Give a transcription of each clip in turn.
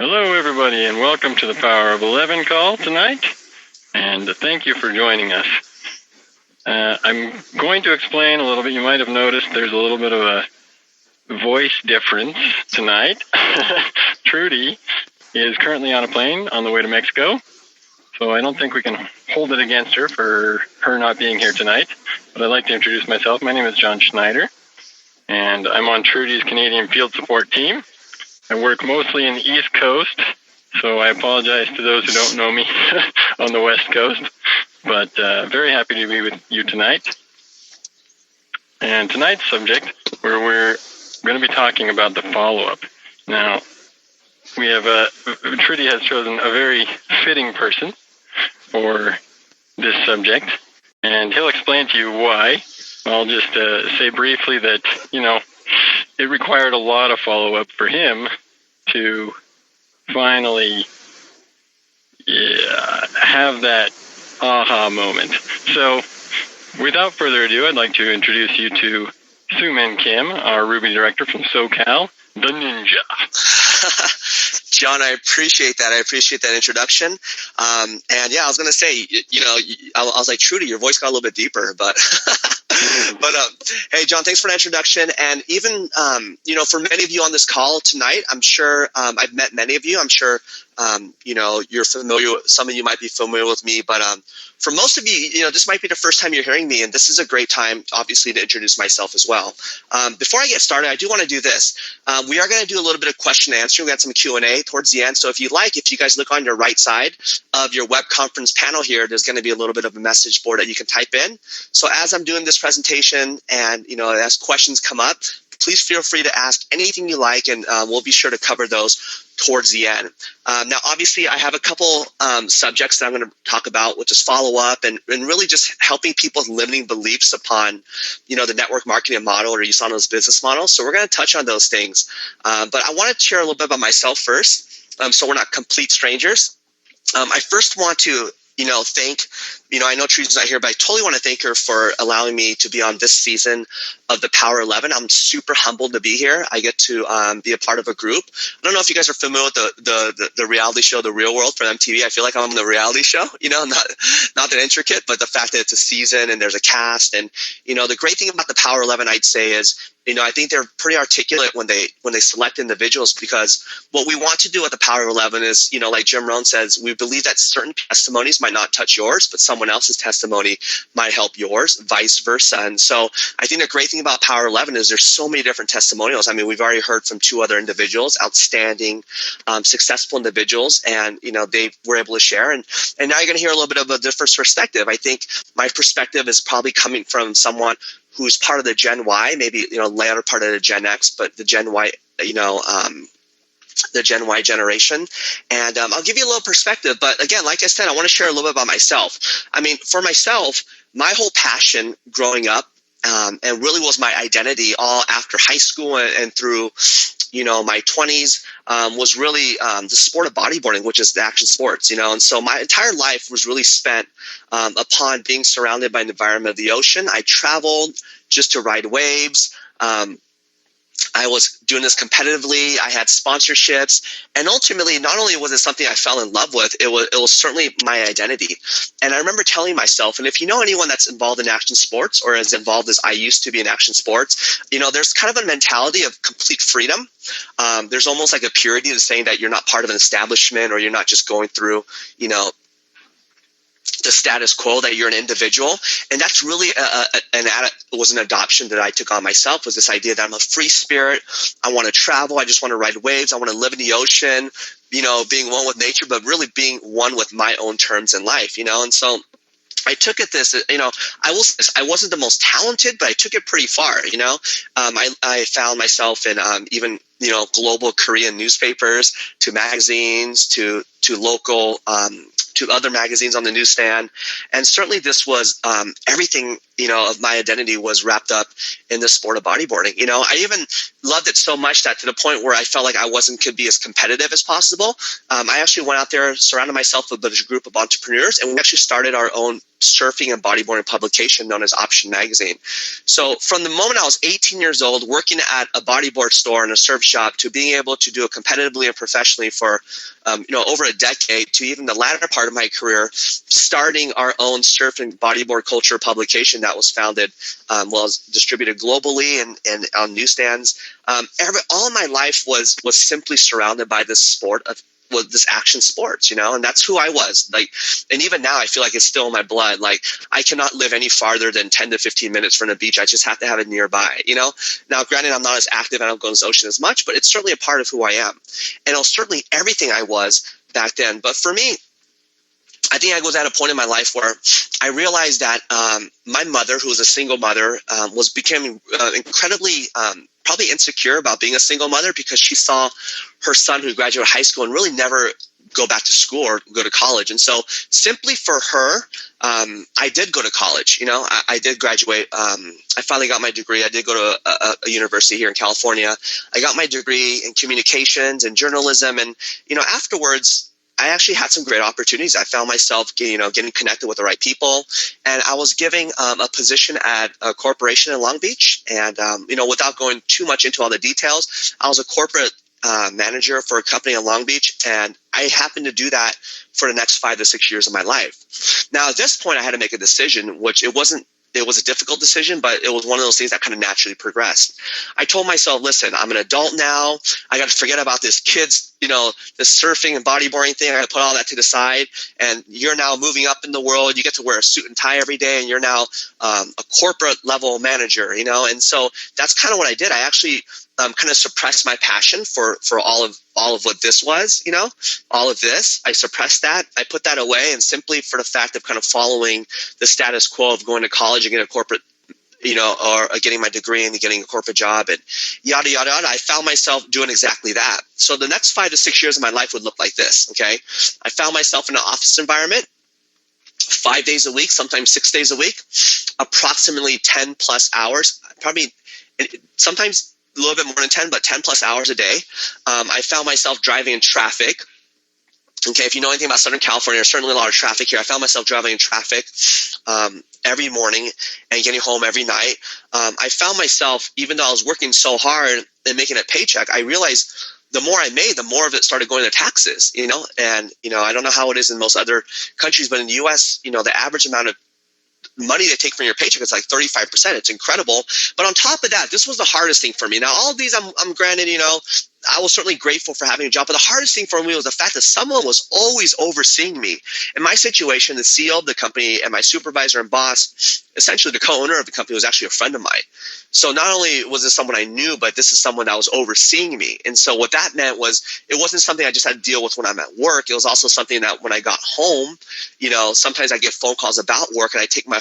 Hello, everybody, and welcome to the Power of 11 call tonight, and thank you for joining us. I'm going to explain a little bit. You might have noticed there's a little bit of a voice difference tonight. Trudy is currently on a plane on the way to Mexico, so I don't think we can hold it against her for her not being here tonight, but I'd like to introduce myself. My name is John Schneider, and I'm on Trudy's Canadian Field Support Team. I work mostly in the East Coast, so I apologize to those who don't know me on the West Coast, but very happy to be with you tonight. And tonight's subject, where we're going to be talking about the follow-up. Now, we have Trudy has chosen a very fitting person for this subject, and he'll explain to you why. I'll just say briefly that, it required a lot of follow-up for him to finally have that aha moment. So, without further ado, I'd like to introduce you to Soo-Min Kim, our Ruby director from SoCal, the Ninja. John, I appreciate that. I appreciate that introduction. And yeah, I was going to say, I was like, Trudy, your voice got a little bit deeper, but, hey, John, thanks for the introduction. And even, for many of you on this call tonight, I'm sure I've met many of you. I'm sure, you're familiar. Some of you might be familiar with me, but for most of you, this might be the first time you're hearing me, and this is a great time, obviously, to introduce myself as well. Before I get started, I do want to do this. We are going to do a little bit of question and answer. We got some Q&A towards the end. So if you guys look on your right side of your web conference panel here, there's going to be a little bit of a message board that you can type in. So as I'm doing this presentation and, as questions come up, please feel free to ask anything you like, and we'll be sure to cover those towards the end. Now, obviously, I have a couple subjects that I'm going to talk about, which is follow-up and really just helping people's limiting beliefs upon, the network marketing model or USANA's business model. So we're going to touch on those things. But I want to share a little bit about myself first, so we're not complete strangers. I first want to thank, I know Trudy's not here, but I totally want to thank her for allowing me to be on this season of the Power 11. I'm super humbled to be here. I get to be a part of a group. I don't know if you guys are familiar with the reality show, The Real World from MTV. I feel like I'm on the reality show, not that intricate, but the fact that it's a season and there's a cast. And, the great thing about the Power 11, I'd say, is I think they're pretty articulate when they select individuals, because what we want to do at the Power of 11 is, like Jim Rohn says, we believe that certain testimonies might not touch yours, but someone else's testimony might help yours, vice versa. And so I think the great thing about Power 11 is there's so many different testimonials. I mean, we've already heard from two other individuals, outstanding, successful individuals, and, they were able to share. And now you're going to hear a little bit of a different perspective. I think my perspective is probably coming from someone who's part of the Gen Y, maybe, later part of the Gen X, but the Gen Y, the Gen Y generation. And I'll give you a little perspective. But again, like I said, I want to share a little bit about myself. I mean, for myself, my whole passion growing up, and really was my identity all after high school and through, my 20s, was really the sport of bodyboarding, which is the action sports, and so my entire life was really spent upon being surrounded by an environment of the ocean. I traveled just to ride waves. I was doing this competitively. I had sponsorships, and ultimately, not only was it something I fell in love with, it was certainly my identity. And I remember telling myself, and if you know anyone that's involved in action sports or as involved as I used to be in action sports, there's kind of a mentality of complete freedom. There's almost like a purity to saying that you're not part of an establishment, or you're not just going through, the status quo, that you're an individual. And that's really was an adoption that I took on myself, was this idea that I'm a free spirit. I want to travel. I just want to ride waves. I want to live in the ocean, being one with nature, but really being one with my own terms in life, and so I took it I wasn't the most talented, but I took it pretty far, I found myself in even, global Korean newspapers, to magazines, to local to other magazines on the newsstand. And certainly this was everything, of my identity was wrapped up in the sport of bodyboarding. I even loved it so much that to the point where I felt like I could be as competitive as possible. I actually went out there, surrounded myself with a group of entrepreneurs, and we actually started our own surfing and bodyboarding publication known as Option Magazine. So from the moment I was 18 years old, working at a bodyboard store and a surf shop, to being able to do it competitively and professionally for over a decade, to even the latter part of my career, starting our own surf and bodyboard culture publication that was founded, was distributed globally and on newsstands. All of my life was simply surrounded by this sport of this action sports, and that's who I was. And even now I feel like it's still in my blood. I cannot live any farther than 10 to 15 minutes from a beach. I just have to have it nearby, Now, granted, I'm not as active. I don't go in the ocean as much, but it's certainly a part of who I am. And it was certainly everything I was back then. But for me, I think I was at a point in my life where I realized that my mother, who was a single mother, was becoming incredibly probably insecure about being a single mother, because she saw her son who graduated high school and really never go back to school or go to college. And so simply for her, I did go to college. I did graduate. I finally got my degree. I did go to a university here in California. I got my degree in communications and journalism. And, afterwards, I actually had some great opportunities. I found myself, getting connected with the right people, and I was giving a position at a corporation in Long Beach. And without going too much into all the details, I was a corporate manager for a company in Long Beach, and I happened to do that for the next 5 to 6 years of my life. Now, at this point, I had to make a decision, which it was a difficult decision, but it was one of those things that kind of naturally progressed. I told myself, listen, I'm an adult now. I got to forget about this kids, this surfing and bodyboarding thing. I got to put all that to the side. And you're now moving up in the world. You get to wear a suit and tie every day, and you're now a corporate level manager, And so that's kind of what I did. I actually kind of suppressed my passion for all of what this was, all of this. I suppressed that. I put that away, and simply for the fact of kind of following the status quo of going to college and getting a corporate, or getting my degree and getting a corporate job and yada, yada, yada, I found myself doing exactly that. So the next 5 to 6 years of my life would look like this, okay? I found myself in an office environment 5 days a week, sometimes 6 days a week, approximately 10 plus hours, probably sometimes a little bit more than 10, but 10 plus hours a day. I found myself driving in traffic. Okay, if you know anything about Southern California, there's certainly a lot of traffic here. I found myself driving in traffic every morning and getting home every night. I found myself, even though I was working so hard and making a paycheck, I realized the more I made, the more of it started going to taxes, And, I don't know how it is in most other countries, but in the U.S., the average amount of money they take from your paycheck is like 35%. It's incredible. But on top of that, this was the hardest thing for me. Now, all of these, I'm granted, I was certainly grateful for having a job, but the hardest thing for me was the fact that someone was always overseeing me. In my situation, the CEO of the company and my supervisor and boss, essentially the co-owner of the company, was actually a friend of mine. So not only was this someone I knew, but this is someone that was overseeing me. And so what that meant was it wasn't something I just had to deal with when I'm at work. It was also something that when I got home, sometimes I get phone calls about work, and I take my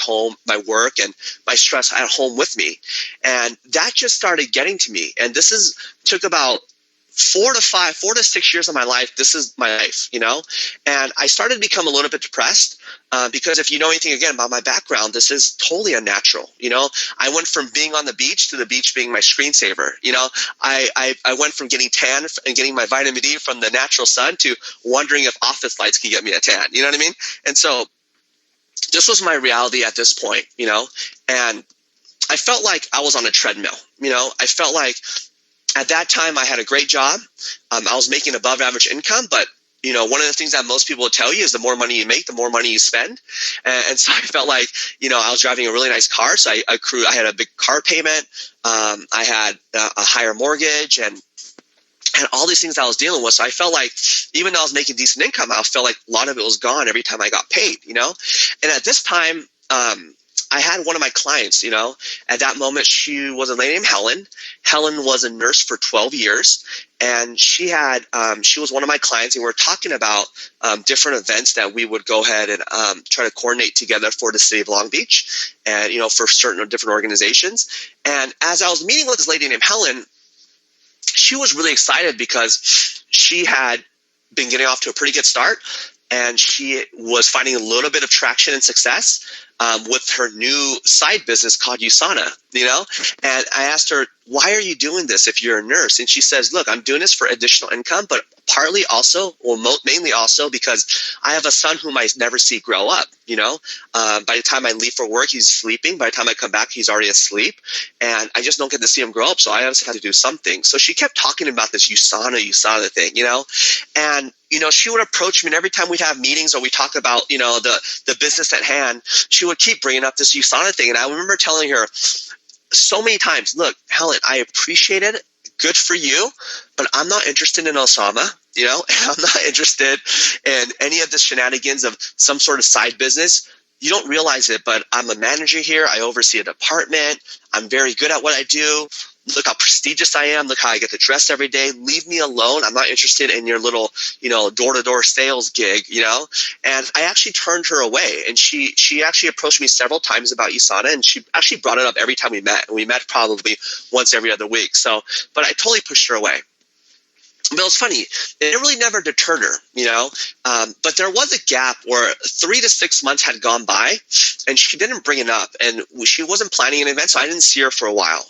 work and my stress at home with me. And that just started getting to me. And this took about 4 to 6 years of my life. This is my life, and I started to become a little bit depressed because if you know anything again about my background, this is totally unnatural. I went from being on the beach to the beach being my screensaver. I went from getting tan and getting my vitamin D from the natural sun to wondering if office lights can get me a tan. You know what I mean? And so this was my reality at this point, and I felt like I was on a treadmill. I felt like at that time, I had a great job. I was making above average income, but one of the things that most people will tell you is the more money you make, the more money you spend. And so I felt like, I was driving a really nice car. So I had a big car payment. I had a higher mortgage and all these things I was dealing with. So I felt like even though I was making decent income, I felt like a lot of it was gone every time I got paid, And at this time, I had one of my clients, at that moment, she was a lady named Helen. Helen was a nurse for 12 years, and she was one of my clients, and we were talking about different events that we would go ahead and try to coordinate together for the city of Long Beach and, for certain different organizations. And as I was meeting with this lady named Helen, she was really excited because she had been getting off to a pretty good start. and she was finding a little bit of traction and success with her new side business called USANA, and I asked her, why are you doing this if you're a nurse? And she says, look, I'm doing this for additional income, but partly also, or mainly also, because I have a son whom I never see grow up. By the time I leave for work, he's sleeping. By the time I come back, he's already asleep, and I just don't get to see him grow up. So I obviously have to do something. So she kept talking about this USANA thing, and she would approach me, and every time we'd have meetings or we talk about the business at hand, she would keep bringing up this USANA thing. And I remember telling her so many times, look, Helen, I appreciate it. Good for you, but I'm not interested in Osama, and I'm not interested in any of the shenanigans of some sort of side business. You don't realize it, but I'm a manager here. I oversee a department. I'm very good at what I do. Look how prestigious I am. Look how I get to dress every day. Leave me alone. I'm not interested in your little, door-to-door sales gig, And I actually turned her away. And she actually approached me several times about USANA, and she actually brought it up every time we met. And we met probably once every other week. But I totally pushed her away. But it was funny. It really never deterred her, but there was a gap where 3 to 6 months had gone by, and she didn't bring it up, and she wasn't planning an event, so I didn't see her for a while,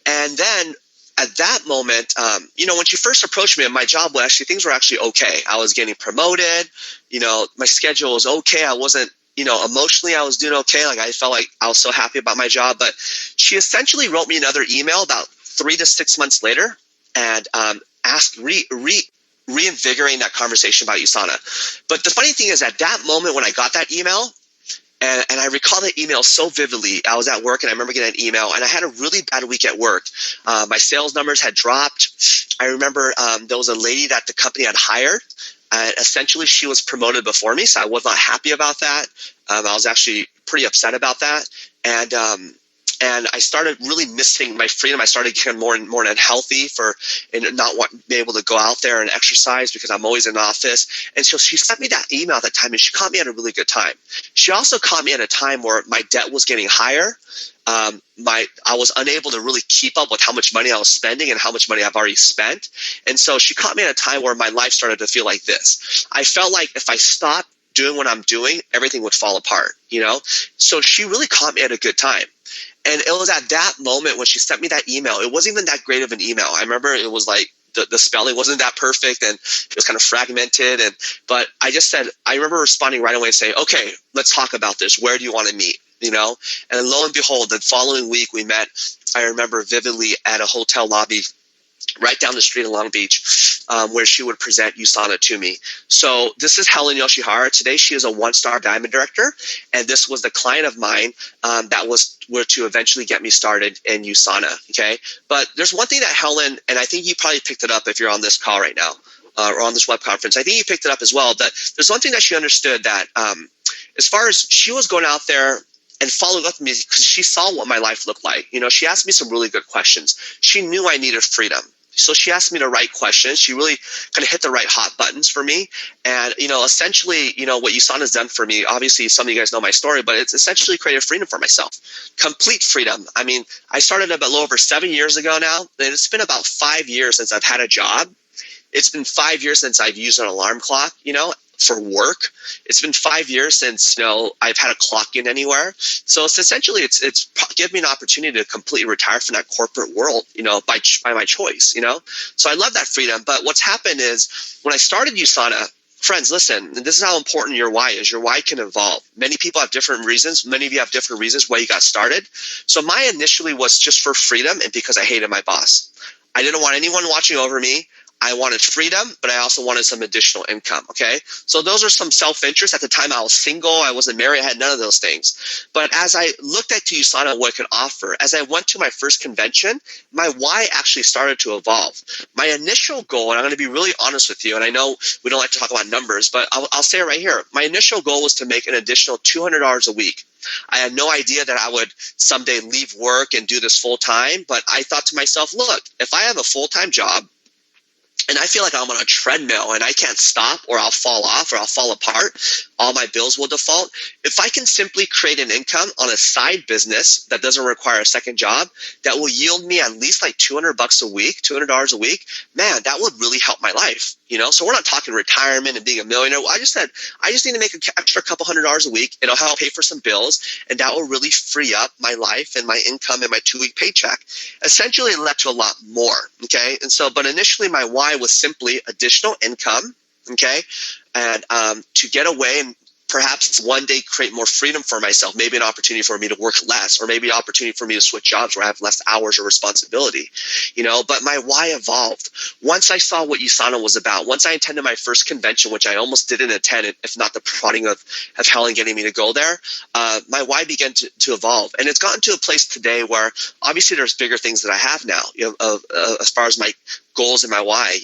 And then at that moment, when she first approached me, my job was things were actually okay. I was getting promoted, my schedule was okay. I wasn't, emotionally I was doing okay. Like I felt like I was so happy about my job, but she essentially wrote me another email about 3 to 6 months later, and asked reinvigorating that conversation about USANA. But the funny thing is, at that moment when I got that email, and I recall that email so vividly, I was at work and I remember getting an email, and I had a really bad week at work. My sales numbers had dropped. I remember there was a lady that the company had hired. Essentially, she was promoted before me, so I was not happy about that. I was actually pretty upset about that. And I started really missing my freedom. I started getting more and more unhealthy and not being able to go out there and exercise because I'm always in the office. And so she sent me that email at that time, and she caught me at a really good time. She also caught me at a time where my debt was getting higher. I was unable to really keep up with how much money I was spending and how much money I've already spent. And so she caught me at a time where my life started to feel like this. I felt like if I stopped doing what I'm doing, everything would fall apart, So she really caught me at a good time. And it was at that moment when she sent me that email. It wasn't even that great of an email. I remember it was like the spelling wasn't that perfect, and it was kind of fragmented. But I just said, I remember responding right away and saying, okay, let's talk about this. Where do you want to meet? And lo and behold, the following week we met, I remember vividly, at a hotel lobby right down the street in Long Beach, where she would present USANA to me. So this is Helen Yoshihara. Today she is a 1-star diamond director, and this was the client of mine that were to eventually get me started in USANA. Okay, but there's one thing that Helen, and I think you probably picked it up if you're on this call right now or on this web conference. I think you picked it up as well. That there's one thing that she understood, that as far as she was going out there and followed up with me because she saw what my life looked like. She asked me some really good questions. She knew I needed freedom. So she asked me the right questions. She really kind of hit the right hot buttons for me. And, essentially, what USANA has done for me, obviously some of you guys know my story, but it's essentially created freedom for myself. Complete freedom. I mean, I started a little over 7 years ago now, and it's been about 5 years since I've had a job. It's been 5 years since I've used an alarm clock, for work. It's been 5 years since, I've had a clock in anywhere. So it's essentially, it's given me an opportunity to completely retire from that corporate world, by my choice, So I love that freedom. But what's happened is when I started USANA, friends, listen, this is how important your why is. Your why can evolve. Many people have different reasons. Many of you have different reasons why you got started. So mine initially was just for freedom and because I hated my boss. I didn't want anyone watching over me. I wanted freedom, but I also wanted some additional income, okay? So those are some self-interest. At the time, I was single. I wasn't married. I had none of those things. But as I looked at USANA, what it could offer, as I went to my first convention, my why actually started to evolve. My initial goal, and I'm going to be really honest with you, and I know we don't like to talk about numbers, but I'll say it right here. My initial goal was to make an additional $200 a week. I had no idea that I would someday leave work and do this full time, but I thought to myself, look, if I have a full-time job, and I feel like I'm on a treadmill and I can't stop, or I'll fall off, or I'll fall apart, all my bills will default. If I can simply create an income on a side business that doesn't require a second job, that will yield me at least like $200 a week, $200 a week, man, that would really help my life. So we're not talking retirement and being a millionaire. I just need to make an extra couple $100 a week. It'll help pay for some bills, and that will really free up my life and my income and my 2-week paycheck. Essentially, it led to a lot more. Okay. And so, but initially my why was simply additional income. Okay. And to get away and perhaps one day create more freedom for myself, maybe an opportunity for me to work less, or maybe an opportunity for me to switch jobs where I have less hours or responsibility, but my why evolved. Once I saw what USANA was about, once I attended my first convention, which I almost didn't attend, if not the prodding of Helen getting me to go there, my why began to evolve. And it's gotten to a place today where obviously there's bigger things that I have now, as far as my goals and my why.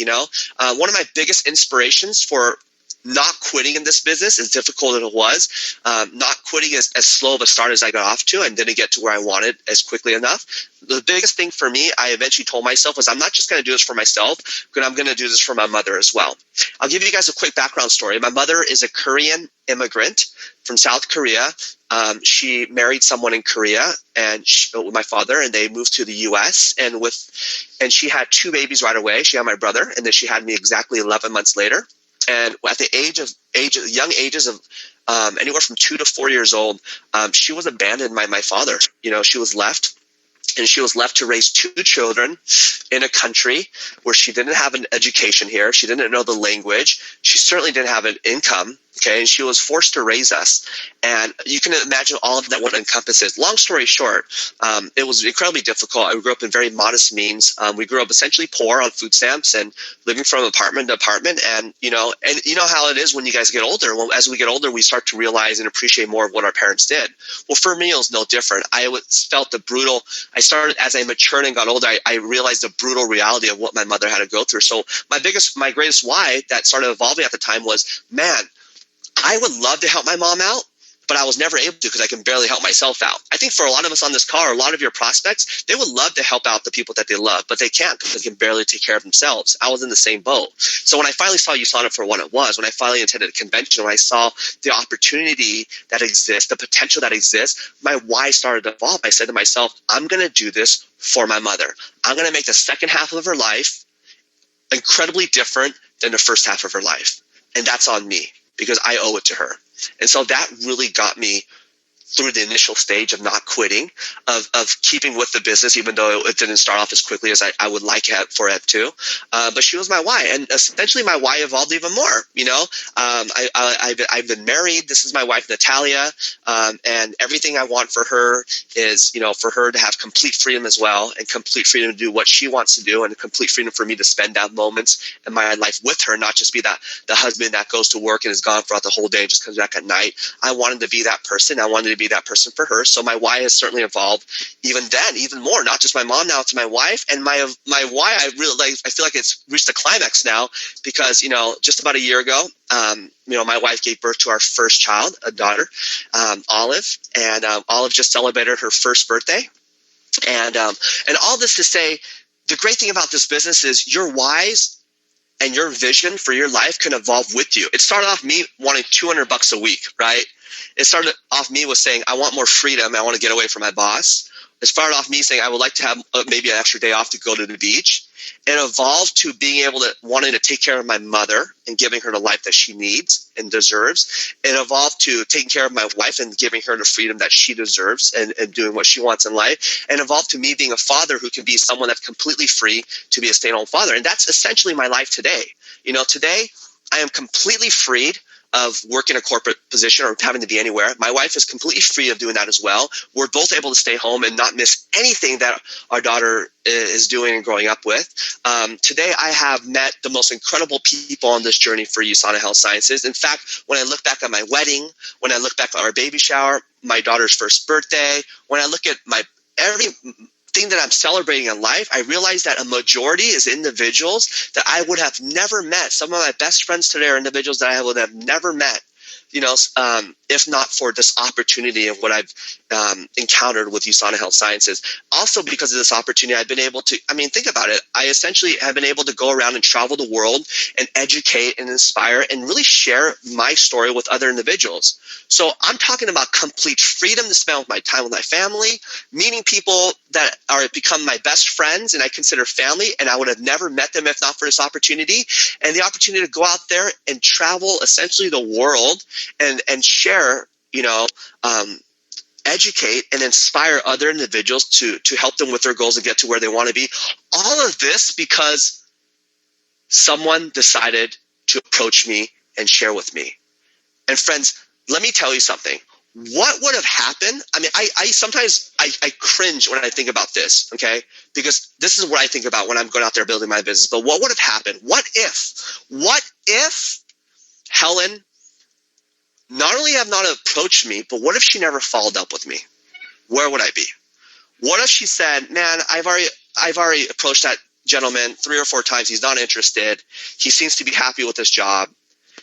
One of my biggest inspirations for not quitting in this business, as difficult as it was, not quitting as slow of a start as I got off to, and didn't get to where I wanted as quickly enough. The biggest thing for me, I eventually told myself, was I'm not just going to do this for myself, but I'm going to do this for my mother as well. I'll give you guys a quick background story. My mother is a Korean immigrant from South Korea. She married someone in Korea, and my father, and they moved to the U.S. and she had 2 babies right away. She had my brother, and then she had me exactly 11 months later. And at the young ages of anywhere from 2 to 4 years old, she was abandoned by my father. She was left. And she was left to raise 2 children in a country where she didn't have an education here. She didn't know the language. She certainly didn't have an income. Okay, and she was forced to raise us. And you can imagine all of that, what it encompasses. Long story short, it was incredibly difficult. I grew up in very modest means. We grew up essentially poor on food stamps and living from apartment to apartment. And you know how it is when you guys get older. Well, as we get older, we start to realize and appreciate more of what our parents did. Well, for me, it was no different. Felt the brutal. I started, as I matured and got older, I realized the brutal reality of what my mother had to go through. So my greatest why that started evolving at the time was, man, I would love to help my mom out, but I was never able to because I can barely help myself out. I think for a lot of us on this call, or a lot of your prospects, they would love to help out the people that they love, but they can't because they can barely take care of themselves. I was in the same boat. So when I finally saw USANA for what it was, when I finally attended a convention, when I saw the opportunity that exists, the potential that exists, my why started to evolve. I said to myself, I'm going to do this for my mother. I'm going to make the second half of her life incredibly different than the first half of her life. And that's on me, because I owe it to her. And so that really got me through the initial stage of not quitting, of keeping with the business, even though it didn't start off as quickly as I would like for it to. But she was my why. And essentially my why evolved even more. I've been married. This is my wife, Natalia. And everything I want for her is, for her to have complete freedom as well, and complete freedom to do what she wants to do, and complete freedom for me to spend down moments in my life with her, not just be the husband that goes to work and is gone throughout the whole day and just comes back at night. I wanted to be that person. I wanted to be that person for her. So my why has certainly evolved even more, not just my mom, now it's my wife. And my why, I feel like it's reached a climax now, because, just about a year ago, my wife gave birth to our first child, a daughter, Olive, and Olive just celebrated her first birthday. And all this to say, the great thing about this business is your whys and your vision for your life can evolve with you. It started off me wanting $200 a week, right? It started off me with saying, I want more freedom. I want to get away from my boss. It started off me saying, I would like to have maybe an extra day off to go to the beach. It evolved to wanting to take care of my mother and giving her the life that she needs and deserves. It evolved to taking care of my wife and giving her the freedom that she deserves and doing what she wants in life. And evolved to me being a father who can be someone that's completely free to be a stay-at-home father. And that's essentially my life today. Today I am completely freed of working a corporate position or having to be anywhere. My wife is completely free of doing that as well. We're both able to stay home and not miss anything that our daughter is doing and growing up with. Today, I have met the most incredible people on this journey for USANA Health Sciences. In fact, when I look back at my wedding, when I look back at our baby shower, my daughter's first birthday, when I look at everything that I'm celebrating in life, I realize that a majority is individuals that I would have never met. Some of my best friends today are individuals that I would have never met, if not for this opportunity and what I've encountered with USANA Health Sciences. Also, because of this opportunity, I've been able to, think about it. I essentially have been able to go around and travel the world and educate and inspire and really share my story with other individuals. So I'm talking about complete freedom to spend my time with my family, meeting people that are become my best friends and I consider family, and I would have never met them if not for this opportunity, and the opportunity to go out there and travel essentially the world and share, educate and inspire other individuals to help them with their goals and get to where they want to be. All of this because someone decided to approach me and share with me. And friends, let me tell you something. What would have happened? I sometimes cringe when I think about this, okay? Because this is what I think about when I'm going out there building my business. But what would have happened? What if Helen not only have not approached me, but what if she never followed up with me? Where would I be? What if she said, man, I've already approached that gentleman 3 or 4 times. He's not interested. He seems to be happy with his job.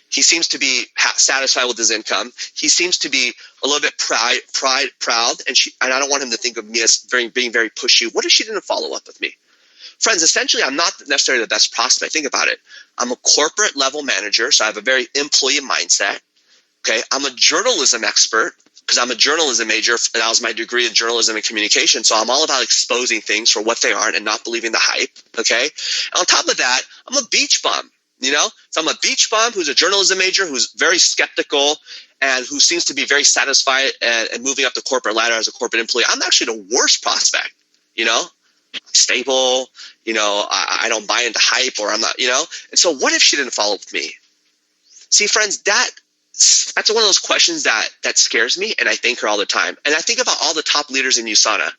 He seems to be satisfied with his income. He seems to be a little bit proud, and I don't want him to think of me as being very pushy. What if she didn't follow up with me? Friends, essentially, I'm not necessarily the best prospect. Think about it. I'm a corporate level manager, so I have a very employee mindset. Okay, I'm a journalism expert because I'm a journalism major. And that was my degree in journalism and communication. So I'm all about exposing things for what they aren't and not believing the hype. Okay, and on top of that, I'm a beach bum. So I'm a beach bum who's a journalism major, who's very skeptical and who seems to be very satisfied and moving up the corporate ladder as a corporate employee. I'm actually the worst prospect, stable, I don't buy into hype, or I'm not, And so what if she didn't follow up with me? See, friends, that's one of those questions that scares me, and I thank her all the time. And I think about all the top leaders in USANA.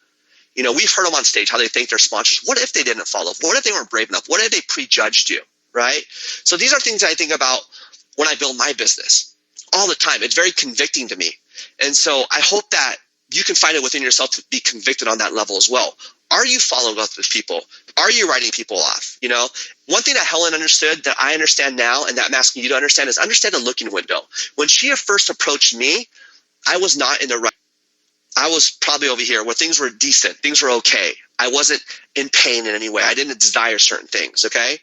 We've heard them on stage, how they thank their sponsors. What if they didn't follow up? What if they weren't brave enough? What if they prejudged you? Right? So these are things I think about when I build my business all the time. It's very convicting to me. And so I hope that you can find it within yourself to be convicted on that level as well. Are you following up with people? Are you writing people off? One thing that Helen understood that I understand now, and that I'm asking you to understand, is understand the looking window. When she first approached me, I was not in the right. I was probably over here where things were decent. Things were okay. I wasn't in pain in any way. I didn't desire certain things, okay?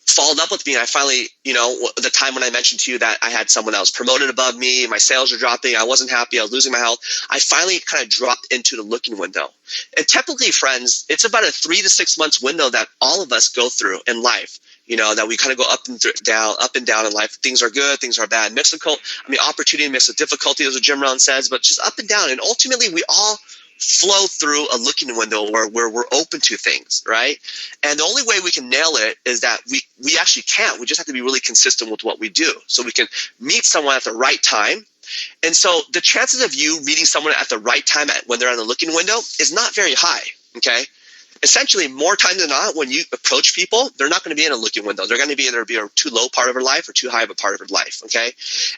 Followed up with me, and I finally, the time when I mentioned to you that I had someone that was promoted above me, my sales are dropping, I wasn't happy, I was losing my health, I finally kind of dropped into the looking window. And typically, friends, it's about a 3 to 6 months window that all of us go through in life, that we kind of go up and down in life. Things are good, things are bad. Opportunity mixed with difficulty, as Jim Rohn says, but just up and down. And ultimately, we all flow through a looking window where we're open to things, right? And the only way we can nail it is that we actually can't. We just have to be really consistent with what we do so we can meet someone at the right time. And so the chances of you meeting someone at the right time when they're on the looking window is not very high, okay? Essentially, more times than not, when you approach people, they're not going to be in a looking window. They're going to be either a too low part of their life or too high of a part of their life, okay?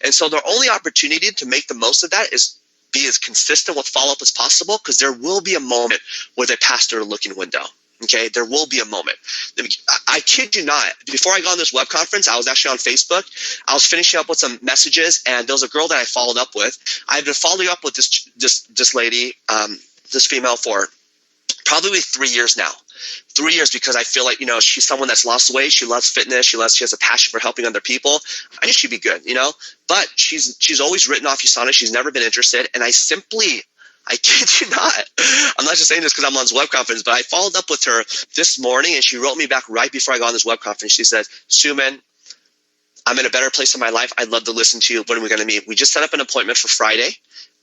And so their only opportunity to make the most of that is be as consistent with follow-up as possible, because there will be a moment where they pass through a looking window. Okay, there will be a moment. I kid you not. Before I got on this web conference, I was actually on Facebook. I was finishing up with some messages, and there was a girl that I followed up with. I've been following up with this lady, this female, for probably 3 years now. 3 years, because I feel like, she's someone that's lost weight. She loves fitness. She has a passion for helping other people. I knew she'd be good, but she's always written off USANA. She's never been interested. And I kid you not, I'm not just saying this because I'm on this web conference, but I followed up with her this morning, and she wrote me back right before I got on this web conference. She said, Suman, I'm in a better place in my life. I'd love to listen to you. When are we going to meet? We just set up an appointment for Friday.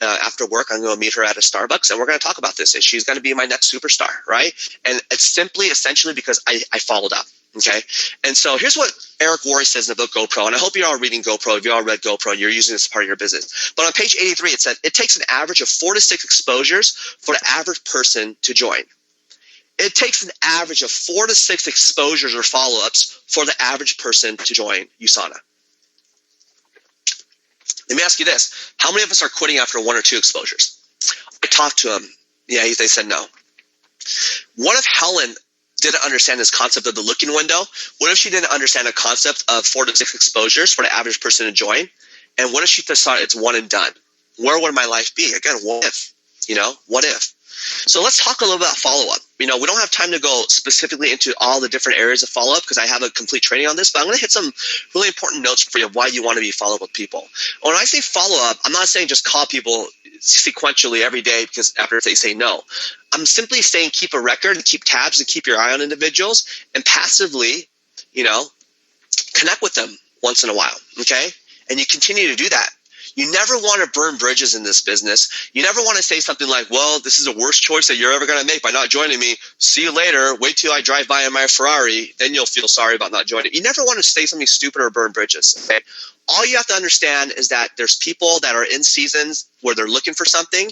After work, I'm going to meet her at a Starbucks, and we're going to talk about this. And she's going to be my next superstar, right? And it's essentially because I followed up, okay? And so here's what Eric Worre says in the book GoPro, and I hope you're all reading GoPro. If you all read GoPro and you're using this as part of your business. But on page 83, it said, it takes an average of 4 to 6 exposures for the average person to join. It takes an average of 4 to 6 exposures or follow-ups for the average person to join USANA. Let me ask you this. How many of us are quitting after 1 or 2 exposures? I talked to them. Yeah, they said no. What if Helen didn't understand this concept of the looking window? What if she didn't understand the concept of 4 to 6 exposures for the average person to join? And what if she just thought it's one and done? Where would my life be? Again, what if? What if? So let's talk a little about follow-up. We don't have time to go specifically into all the different areas of follow-up because I have a complete training on this, but I'm going to hit some really important notes for you of why you want to be follow-up with people. When I say follow-up, I'm not saying just call people sequentially every day because after they say no. I'm simply saying keep a record and keep tabs and keep your eye on individuals and passively, connect with them once in a while, okay? And you continue to do that. You never want to burn bridges in this business. You never want to say something like, well, this is the worst choice that you're ever going to make by not joining me. See you later. Wait till I drive by in my Ferrari. Then you'll feel sorry about not joining. You never want to say something stupid or burn bridges. Okay? All you have to understand is that there's people that are in seasons where they're looking for something.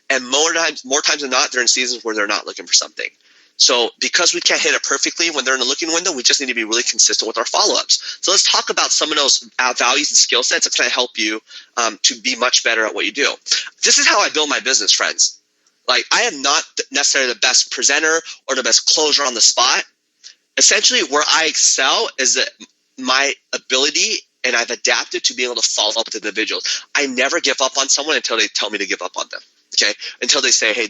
And more times than not, they're in seasons where they're not looking for something. So because we can't hit it perfectly when they're in the looking window, we just need to be really consistent with our follow-ups. So let's talk about some of those values and skill sets that's going to help you to be much better at what you do. This is how I build my business, friends. Like, I am not necessarily the best presenter or the best closer on the spot. Essentially, where I excel is that my ability, and I've adapted to be able to follow up with individuals. I never give up on someone until they tell me to give up on them. Okay, until they say, hey,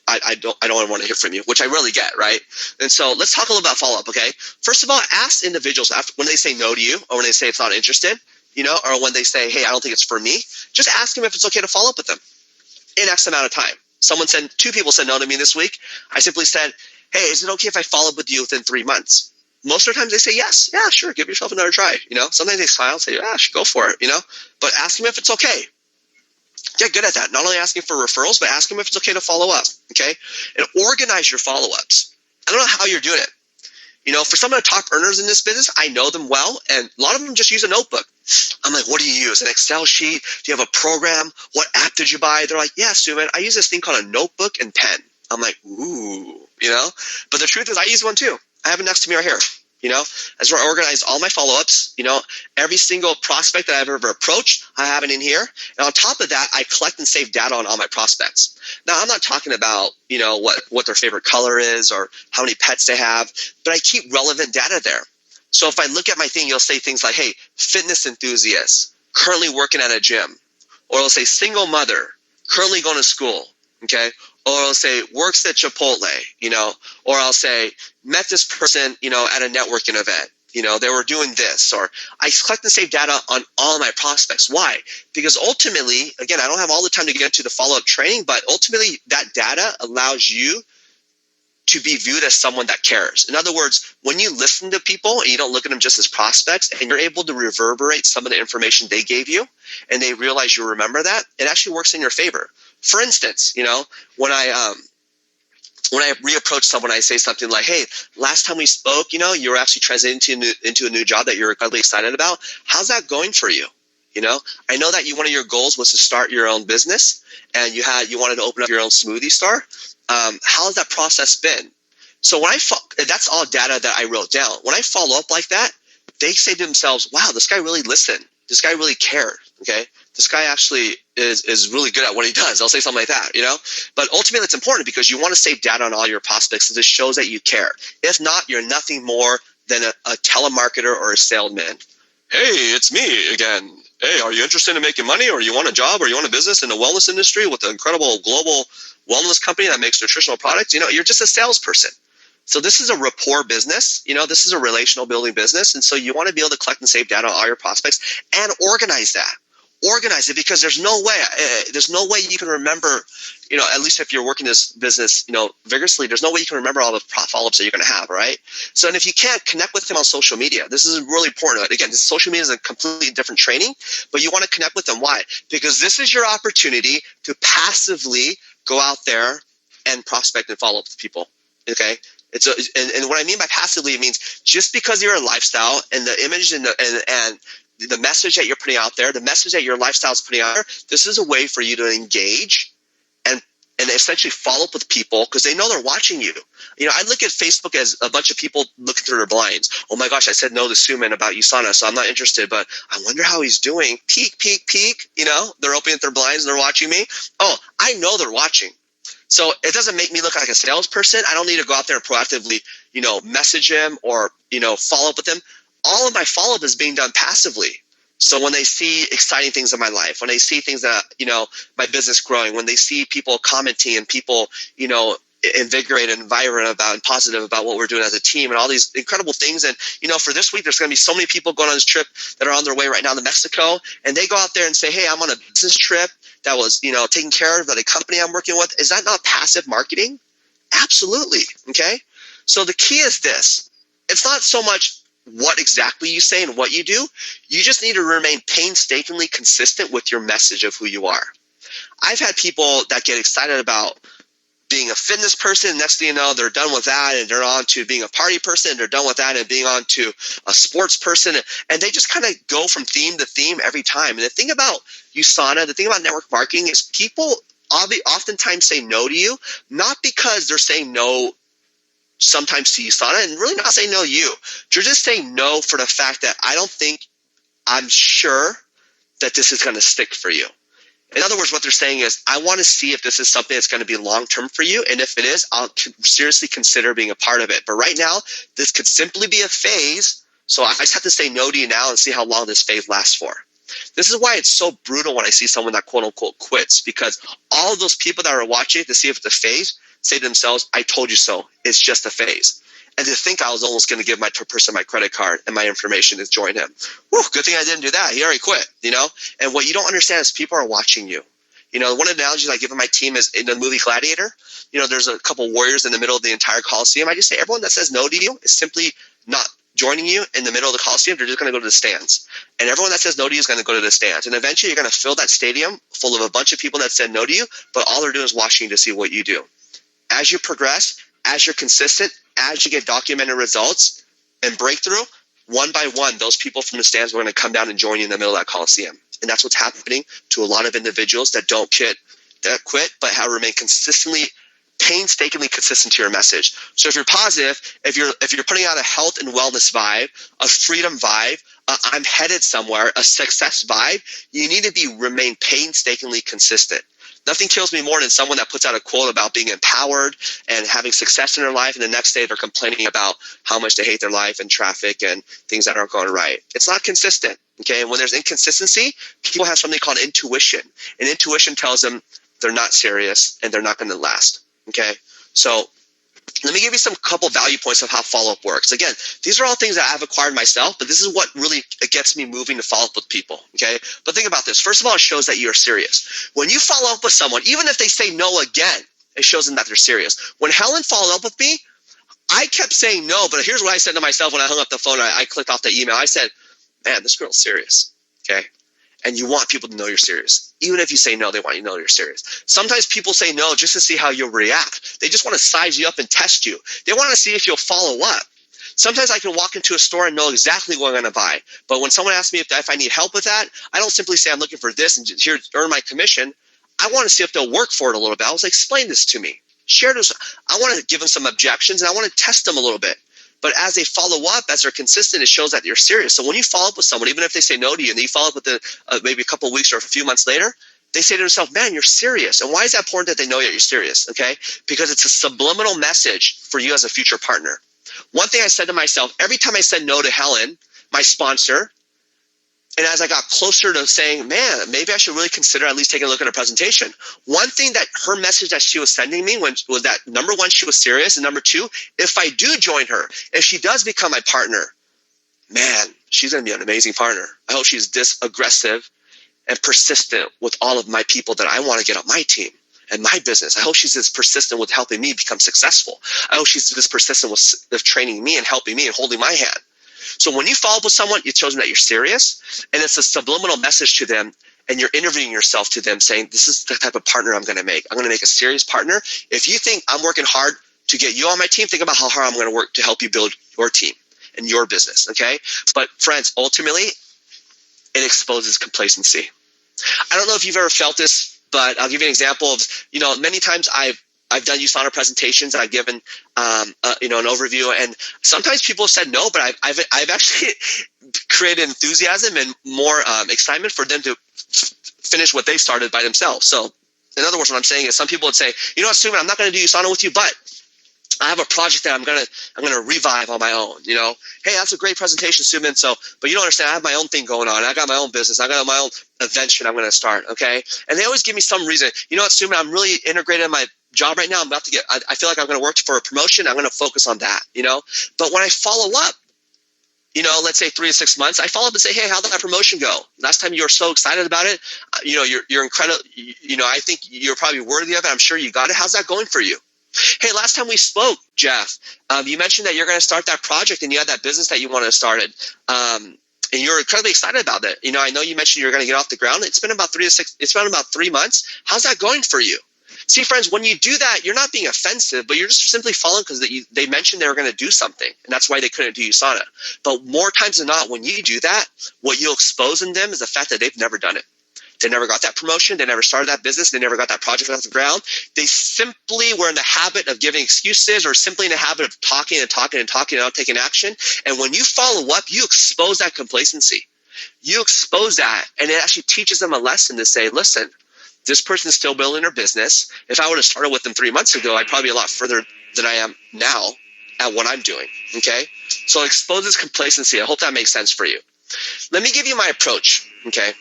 I don't want to hear from you, which I rarely get, right? And so let's talk a little about follow-up, okay? First of all, ask individuals when they say no to you or when they say it's not interested, or when they say, hey, I don't think it's for me, just ask them if it's okay to follow up with them in X amount of time. 2 people said no to me this week. I simply said, hey, is it okay if I follow up with you within 3 months? Most of the times they say yes. Yeah, sure, give yourself another try, Sometimes they smile and say, yeah, go for it, But ask them if it's okay. Get good at that. Not only asking for referrals, but ask them if it's okay to follow up, okay? And organize your follow-ups. I don't know how you're doing it. For some of the top earners in this business, I know them well, and a lot of them just use a notebook. I'm like, what do you use? An Excel sheet? Do you have a program? What app did you buy? They're like, yeah, Stu, man, I use this thing called a notebook and pen. I'm like, ooh, But the truth is I use one too. I have it next to me right here. As where I organize all my follow-ups, every single prospect that I've ever approached, I have it in here. And on top of that, I collect and save data on all my prospects. Now, I'm not talking about, what their favorite color is or how many pets they have, but I keep relevant data there. So if I look at my thing, you'll say things like, hey, fitness enthusiast, currently working at a gym. Or it'll say single mother, currently going to school, okay? Or I'll say works at Chipotle, or I'll say met this person, at a networking event, they were doing this, or I collect and save data on all my prospects. Why? Because ultimately, again, I don't have all the time to get into the follow-up training, but ultimately that data allows you to be viewed as someone that cares. In other words, when you listen to people and you don't look at them just as prospects and you're able to reverberate some of the information they gave you and they realize you remember that, it actually works in your favor. For instance, when I reapproach someone, I say something like, hey, last time we spoke, you were actually transitioning into a new job that you're incredibly excited about. How's that going for you? I know that one of your goals was to start your own business and you wanted to open up your own smoothie store. How has that process been? So that's all data that I wrote down. When I follow up like that, they say to themselves, wow, this guy really listened. This guy really cared. Okay. This guy actually is really good at what he does. I'll say something like that, But ultimately, it's important because you want to save data on all your prospects because it shows that you care. If not, you're nothing more than a telemarketer or a salesman. Hey, it's me again. Hey, are you interested in making money, or you want a job, or you want a business in the wellness industry with an incredible global wellness company that makes nutritional products? You're just a salesperson. So this is a rapport business. This is a relational building business. And so you want to be able to collect and save data on all your prospects and organize that. Organize it because there's no way you can remember, at least if you're working this business, vigorously, there's no way you can remember all the follow-ups that you're going to have, right? So, and if you can't, connect with them on social media. This is really important. Again, social media is a completely different training, but you want to connect with them. Why? Because this is your opportunity to passively go out there and prospect and follow up with people, okay? And what I mean by passively, it means just because you're a lifestyle and the image and the message that you're putting out there, the message that your lifestyle is putting out there, this is a way for you to engage and essentially follow up with people because they know they're watching you. I look at Facebook as a bunch of people looking through their blinds. Oh my gosh, I said no to Suman about USANA, so I'm not interested, but I wonder how he's doing. Peek, peek, peek. They're opening their blinds and they're watching me. Oh, I know they're watching. So it doesn't make me look like a salesperson. I don't need to go out there and proactively, message him or, follow up with him. All of my follow-up is being done passively. So when they see exciting things in my life, when they see things that, my business growing, when they see people commenting and people, invigorated and vibrant about and positive about what we're doing as a team and all these incredible things. And, for this week, there's going to be so many people going on this trip that are on their way right now to Mexico. And they go out there and say, hey, I'm on a business trip that was, taken care of by the company I'm working with. Is that not passive marketing? Absolutely. Okay. So the key is this. It's not so much what exactly you say and what you do. You just need to remain painstakingly consistent with your message of who you are. I've had people that get excited about being a fitness person. Next thing you know, they're done with that and they're on to being a party person. They're done with that and being on to a sports person. And they just kind of go from theme to theme every time. And the thing about USANA, the thing about network marketing is people oftentimes say no to you, not because they're saying no sometimes to USANA and really not saying no to you. You're just saying no for the fact that I'm sure that this is going to stick for you. In other words, what they're saying is, I want to see if this is something that's going to be long-term for you. And if it is, I'll seriously consider being a part of it. But right now, this could simply be a phase. So I just have to say no to you now and see how long this phase lasts for. This is why it's so brutal when I see someone that quote unquote quits, because all of those people that are watching to see if it's a phase say to themselves, I told you so. It's just a phase. And to think I was almost going to give my person my credit card and my information to join him. Whew, good thing I didn't do that. He already quit, And what you don't understand is people are watching you. One of the analogies I give in my team is in the movie Gladiator. There's a couple warriors in the middle of the entire Coliseum. I just say everyone that says no to you is simply not joining you in the middle of the Coliseum. They're just going to go to the stands. And everyone that says no to you is going to go to the stands. And eventually you're going to fill that stadium full of a bunch of people that said no to you, but all they're doing is watching you to see what you do. As you progress, as you're consistent, as you get documented results and breakthrough, one by one, those people from the stands are going to come down and join you in the middle of that Coliseum. And that's what's happening to a lot of individuals that don't quit, but have remained painstakingly consistent to your message. So if you're positive, if you're putting out a health and wellness vibe, a freedom vibe, I'm headed somewhere, a success vibe, you need to remain painstakingly consistent. Nothing kills me more than someone that puts out a quote about being empowered and having success in their life, and the next day they're complaining about how much they hate their life and traffic and things that aren't going right. It's not consistent, okay? And when there's inconsistency, people have something called intuition, and intuition tells them they're not serious and they're not going to last, okay? So let me give you some couple value points of how follow-up works. Again, these are all things that I've acquired myself, but this is what really gets me moving to follow up with people, okay? But think about this. First of all, it shows that you're serious. When you follow up with someone, even if they say no again, it shows them that they're serious. When Helen followed up with me, I kept saying no, but here's what I said to myself when I hung up the phone. I clicked off the email. I said, man, this girl's serious, okay? And you want people to know you're serious. Even if you say no, they want you to know you're serious. Sometimes people say no just to see how you'll react. They just want to size you up and test you. They want to see if you'll follow up. Sometimes I can walk into a store and know exactly what I'm going to buy. But when someone asks me if I need help with that, I don't simply say I'm looking for this and just here earn my commission. I want to see if they'll work for it a little bit. I was like, explain this to me. Share this. I want to give them some objections and I want to test them a little bit. But as they follow up, as they're consistent, it shows that you're serious. So when you follow up with someone, even if they say no to you, and then you follow up with them maybe a couple of weeks or a few months later, they say to themselves, man, you're serious. And why is that important that they know that you're serious? Okay, because it's a subliminal message for you as a future partner. One thing I said to myself, every time I said no to Helen, my sponsor, and as I got closer to saying, man, maybe I should really consider at least taking a look at her presentation. One thing that her message that she was sending me was that, number one, she was serious. And number two, if I do join her, if she does become my partner, man, she's going to be an amazing partner. I hope she's this aggressive and persistent with all of my people that I want to get on my team and my business. I hope she's this persistent with helping me become successful. I hope she's this persistent with training me and helping me and holding my hand. So when you follow up with someone, it shows them that you're serious, and it's a subliminal message to them, and you're interviewing yourself to them saying, this is the type of partner I'm going to make. I'm going to make a serious partner. If you think I'm working hard to get you on my team, think about how hard I'm going to work to help you build your team and your business, okay? But friends, ultimately, it exposes complacency. I don't know if you've ever felt this, but I'll give you an example of, many times I've done USANA presentations. I've given, an overview, and sometimes people have said no, but I've actually created enthusiasm and more excitement for them to finish what they started by themselves. So In other words, what I'm saying is some people would say, you know what, Suman, I'm not going to do USANA with you, but I have a project that I'm gonna revive on my own. Hey, that's a great presentation, Suman. But you don't understand. I have my own thing going on. I got my own business. I got my own invention I'm gonna start. Okay, and they always give me some reason. You know what, Suman? I'm really integrated in my job right now. I feel like I'm gonna work for a promotion. I'm gonna focus on that. But when I follow up, let's say 3 to 6 months, I follow up and say, hey, how did that promotion go? Last time you were so excited about it. You're incredible. I think you're probably worthy of it. I'm sure you got it. How's that going for you? Hey, last time we spoke, Jeff, you mentioned that you're going to start that project and you had that business that you wanted to start. And you're incredibly excited about it. I know you mentioned you're going to get off the ground. It's been about 3 months. How's that going for you? See, friends, when you do that, you're not being offensive, but you're just simply following because they mentioned they were going to do something, and that's why they couldn't do USANA. But more times than not, when you do that, what you'll expose in them is the fact that they've never done it. They never got that promotion. They never started that business. They never got that project off the ground. They simply were in the habit of giving excuses or simply in the habit of talking and not taking action. And when you follow up, you expose that complacency. You expose that, and it actually teaches them a lesson to say, listen, this person's still building their business. If I would have started with them 3 months ago, I'd probably be a lot further than I am now at what I'm doing, okay? So it exposes complacency. I hope that makes sense for you. Let me give you my approach, okay,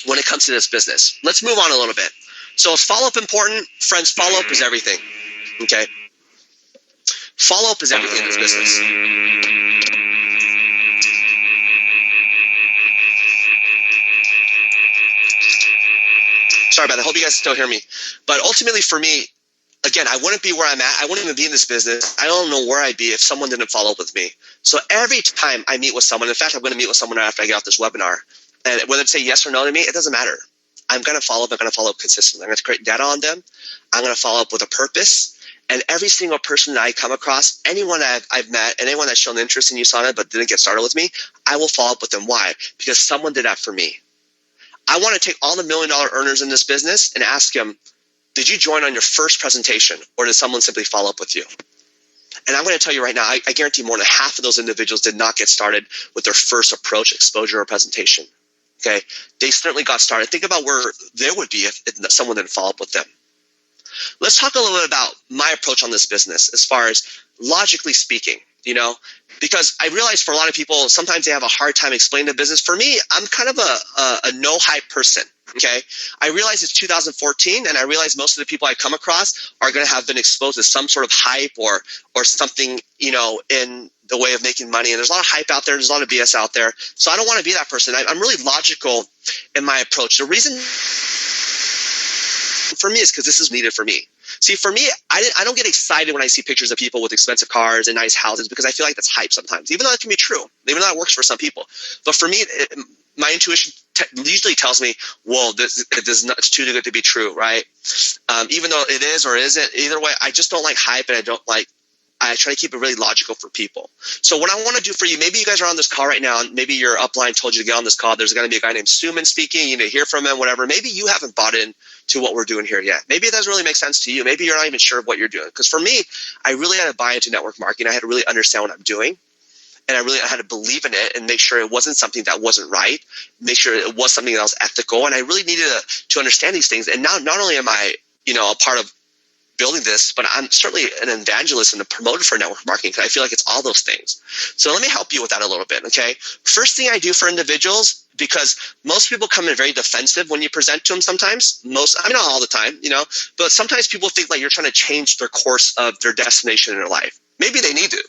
when it comes to this business. Let's move on a little bit. So is follow-up important? Friends, follow-up is everything, okay? Follow-up is everything in this business. Sorry about that. I hope you guys still hear me. But ultimately for me, again, I wouldn't be where I'm at. I wouldn't even be in this business. I don't know where I'd be if someone didn't follow up with me. So every time I meet with someone, in fact, I'm going to meet with someone after I get off this webinar, and whether they say yes or no to me, it doesn't matter. I'm going to follow up. I'm going to follow up consistently. I'm going to create data on them. I'm going to follow up with a purpose. And every single person that I come across, anyone that I've met, and anyone that's shown interest in USANA but didn't get started with me, I will follow up with them. Why? Because someone did that for me. I want to take all the $1 million earners in this business and ask them, did you join on your first presentation, or did someone simply follow up with you? And I'm going to tell you right now, I guarantee more than half of those individuals did not get started with their first approach, exposure, or presentation. Okay, they certainly got started. Think about where they would be if someone didn't follow up with them. Let's talk a little bit about my approach on this business as far as logically speaking, because I realize for a lot of people, sometimes they have a hard time explaining the business. For me, I'm kind of a no hype person. Okay, I realize it's 2014, and I realize most of the people I come across are going to have been exposed to some sort of hype or something, in the way of making money. And there's a lot of hype out there. There's a lot of BS out there. So I don't want to be that person. I'm really logical in my approach. The reason for me is because this is needed for me. See, for me, I don't get excited when I see pictures of people with expensive cars and nice houses, because I feel like that's hype sometimes, even though it can be true, even though it works for some people. But for me, my intuition usually tells me, whoa, it's too good to be true, right? Even though it is or isn't, either way, I just don't like hype, and I try to keep it really logical for people. So what I want to do for you, maybe you guys are on this call right now, and maybe your upline told you to get on this call. There's going to be a guy named Suman speaking. You need to hear from him, whatever. Maybe you haven't bought into what we're doing here yet. Maybe it doesn't really make sense to you. Maybe you're not even sure of what you're doing. Because for me, I really had to buy into network marketing. I had to really understand what I'm doing. And I had to believe in it and make sure it wasn't something that wasn't right. Make sure it was something that was ethical. And I really needed to understand these things. And now not only am I, a part of building this, but I'm certainly an evangelist and a promoter for network marketing, because I feel like it's all those things. So let me help you with that a little bit, okay? First thing I do for individuals, because most people come in very defensive when you present to them sometimes. Not all the time, but sometimes people think like you're trying to change their course of their destination in their life. Maybe they need to,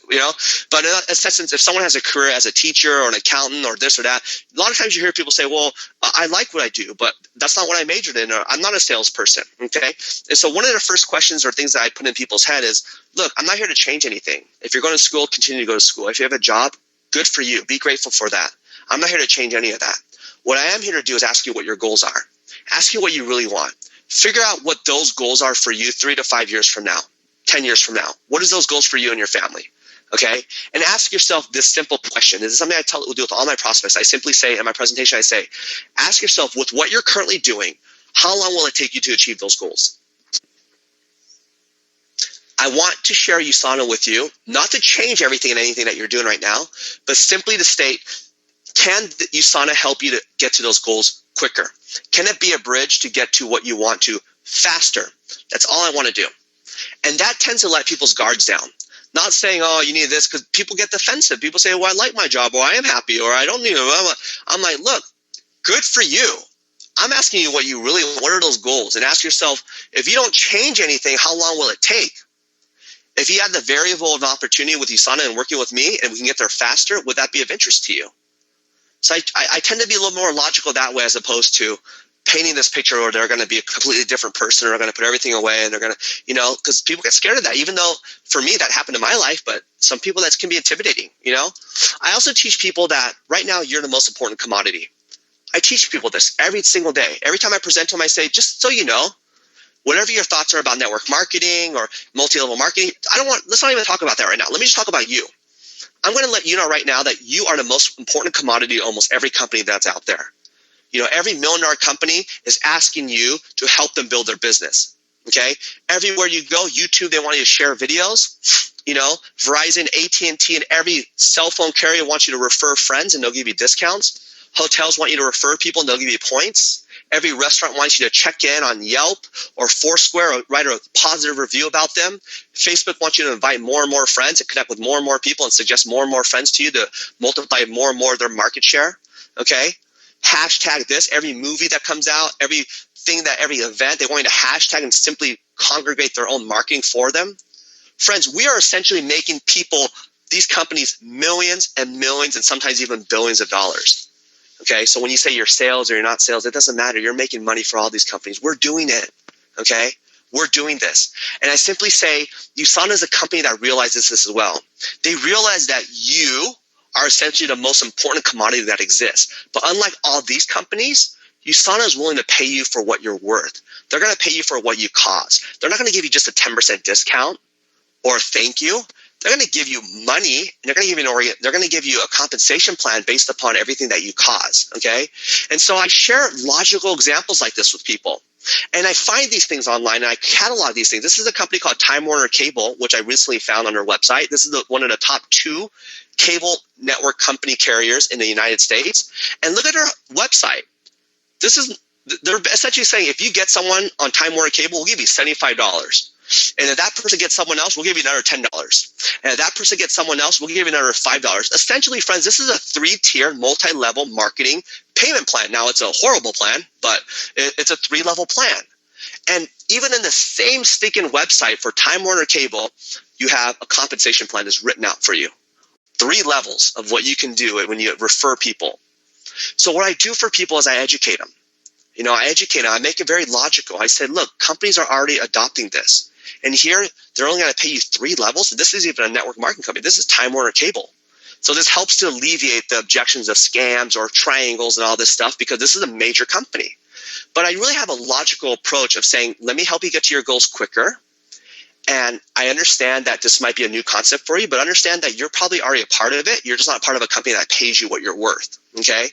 but in essence, if someone has a career as a teacher or an accountant or this or that, a lot of times you hear people say, well, I like what I do, but that's not what I majored in, or I'm not a salesperson, okay? And so one of the first questions or things that I put in people's head is, look, I'm not here to change anything. If you're going to school, continue to go to school. If you have a job, good for you. Be grateful for that. I'm not here to change any of that. What I am here to do is ask you what your goals are. Ask you what you really want. Figure out what those goals are for you 3 to 5 years from now. 10 years from now. What is those goals for you and your family? Okay? And ask yourself this simple question. This is something I do with all my prospects. I simply say in my presentation, ask yourself, with what you're currently doing, how long will it take you to achieve those goals? I want to share USANA with you, not to change everything and anything that you're doing right now, but simply to state, can USANA help you to get to those goals quicker? Can it be a bridge to get to what you want to faster. That's all I want to do. And that tends to let people's guards down. Not saying, oh, you need this, because people get defensive. People say, well, I like my job, or I am happy, or I don't need it. I'm like, look, good for you. I'm asking you what are those goals? And ask yourself, if you don't change anything, how long will it take? If you had the variable of opportunity with USANA and working with me, and we can get there faster, would that be of interest to you? So I tend to be a little more logical that way, as opposed to painting this picture where they're going to be a completely different person, or they're going to put everything away, and they're going to, because people get scared of that, even though for me that happened in my life, but some people that can be intimidating, I also teach people that right now you're the most important commodity. I teach people this every single day. Every time I present to them, I say, just so you know, whatever your thoughts are about network marketing or multi-level marketing, let's not even talk about that right now. Let me just talk about you. I'm going to let you know right now that you are the most important commodity to almost every company that's out there. Every million-dollar company is asking you to help them build their business, okay? Everywhere you go, YouTube, they want you to share videos. Verizon, AT&T, and every cell phone carrier wants you to refer friends, and they'll give you discounts. Hotels want you to refer people, and they'll give you points. Every restaurant wants you to check in on Yelp or Foursquare or write a positive review about them. Facebook wants you to invite more and more friends and connect with more and more people and suggest more and more friends to you to multiply more and more of their market share, okay? Hashtag this, every movie that comes out, every event, they want you to hashtag and simply congregate their own marketing for them. Friends, we are essentially making these companies, millions and millions and sometimes even billions of dollars. Okay, so when you say you're sales or you're not sales, it doesn't matter. You're making money for all these companies. We're doing it, okay? We're doing this. And I simply say, USANA is a company that realizes this as well. They realize that you are essentially the most important commodity that exists. But unlike all these companies, USANA is willing to pay you for what you're worth. They're going to pay you for what you cause. They're not going to give you just a 10% discount or thank you. They're going to give you money, and they're going to give you a compensation plan based upon everything that you cause, okay? And so I share logical examples like this with people. And I find these things online, and I catalog these things. This is a company called Time Warner Cable, which I recently found on their website. This is one of the top 2 cable network company carriers in the United States. And look at their website. They're essentially saying, if you get someone on Time Warner Cable, we'll give you $75. And if that person gets someone else, we'll give you another $10. And if that person gets someone else, we'll give you another $5. Essentially, friends, this is a 3-tier multi-level marketing payment plan. Now, it's a horrible plan, but it's a 3-level plan. And even in the same stinking website for Time Warner Cable, you have a compensation plan that's written out for you. 3 levels of what you can do when you refer people. So what I do for people is I educate them. I educate them. I make it very logical. I said, look, companies are already adopting this. And here, they're only going to pay you 3 levels. This isn't even a network marketing company. This is Time Warner Cable. So this helps to alleviate the objections of scams or triangles and all this stuff, because this is a major company. But I really have a logical approach of saying, let me help you get to your goals quicker. And I understand that this might be a new concept for you, but understand that you're probably already a part of it. You're just not part of a company that pays you what you're worth, okay?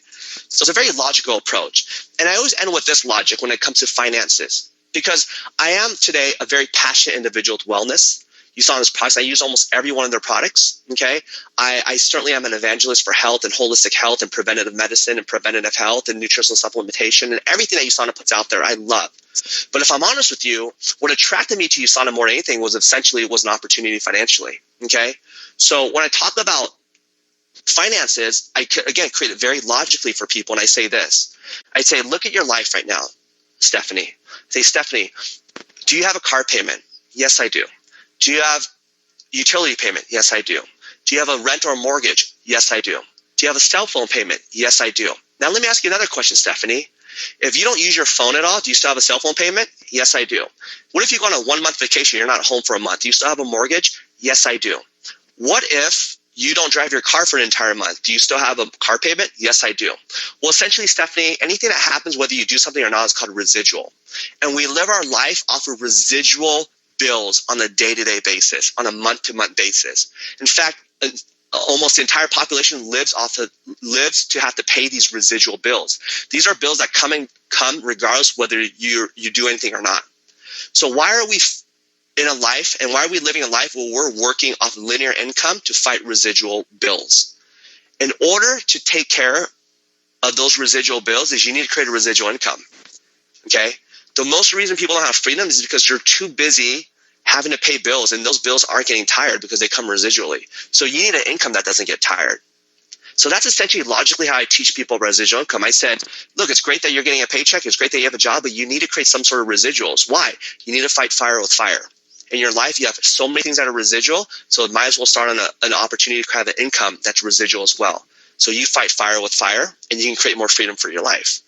So it's a very logical approach. And I always end with this logic when it comes to finances, because I am today a very passionate individual with wellness. You saw in this products, I use almost every one of their products, okay? I certainly am an evangelist for health and holistic health and preventative medicine and preventative health and nutritional supplementation, and everything that USANA puts out there, I love. But if I'm honest with you, what attracted me to USANA more than anything was an opportunity financially, okay? So when I talk about finances, I, again, create it very logically for people, and I say this. I say, look at your life right now, Stephanie. I say, Stephanie, do you have a car payment? Yes, I do. Do you have utility payment? Yes, I do. Do you have a rent or mortgage? Yes, I do. Do you have a cell phone payment? Yes, I do. Now, let me ask you another question, Stephanie. If you don't use your phone at all, do you still have a cell phone payment? Yes, I do. What if you go on a 1-month vacation, you're not home for a month? Do you still have a mortgage? Yes, I do. What if you don't drive your car for an entire month? Do you still have a car payment? Yes, I do. Well, essentially, Stephanie, anything that happens, whether you do something or not, is called residual. And we live our life off of residual bills on a day-to-day basis, on a month-to-month basis. In fact, almost the entire population lives to have to pay these residual bills. These are bills that come regardless whether you do anything or not. So why are we in a life, and why are we living a life where we're working off linear income to fight residual bills? In order to take care of those residual bills, is you need to create a residual income. Okay? The most reason people don't have freedom is because you're too busy having to pay bills, and those bills aren't getting tired because they come residually. So you need an income that doesn't get tired. So that's essentially logically how I teach people residual income. I said, look, it's great that you're getting a paycheck. It's great that you have a job, but you need to create some sort of residuals. Why? You need to fight fire with fire. In your life, you have so many things that are residual, so it might as well start on an opportunity to have an income that's residual as well. So you fight fire with fire, and you can create more freedom for your life.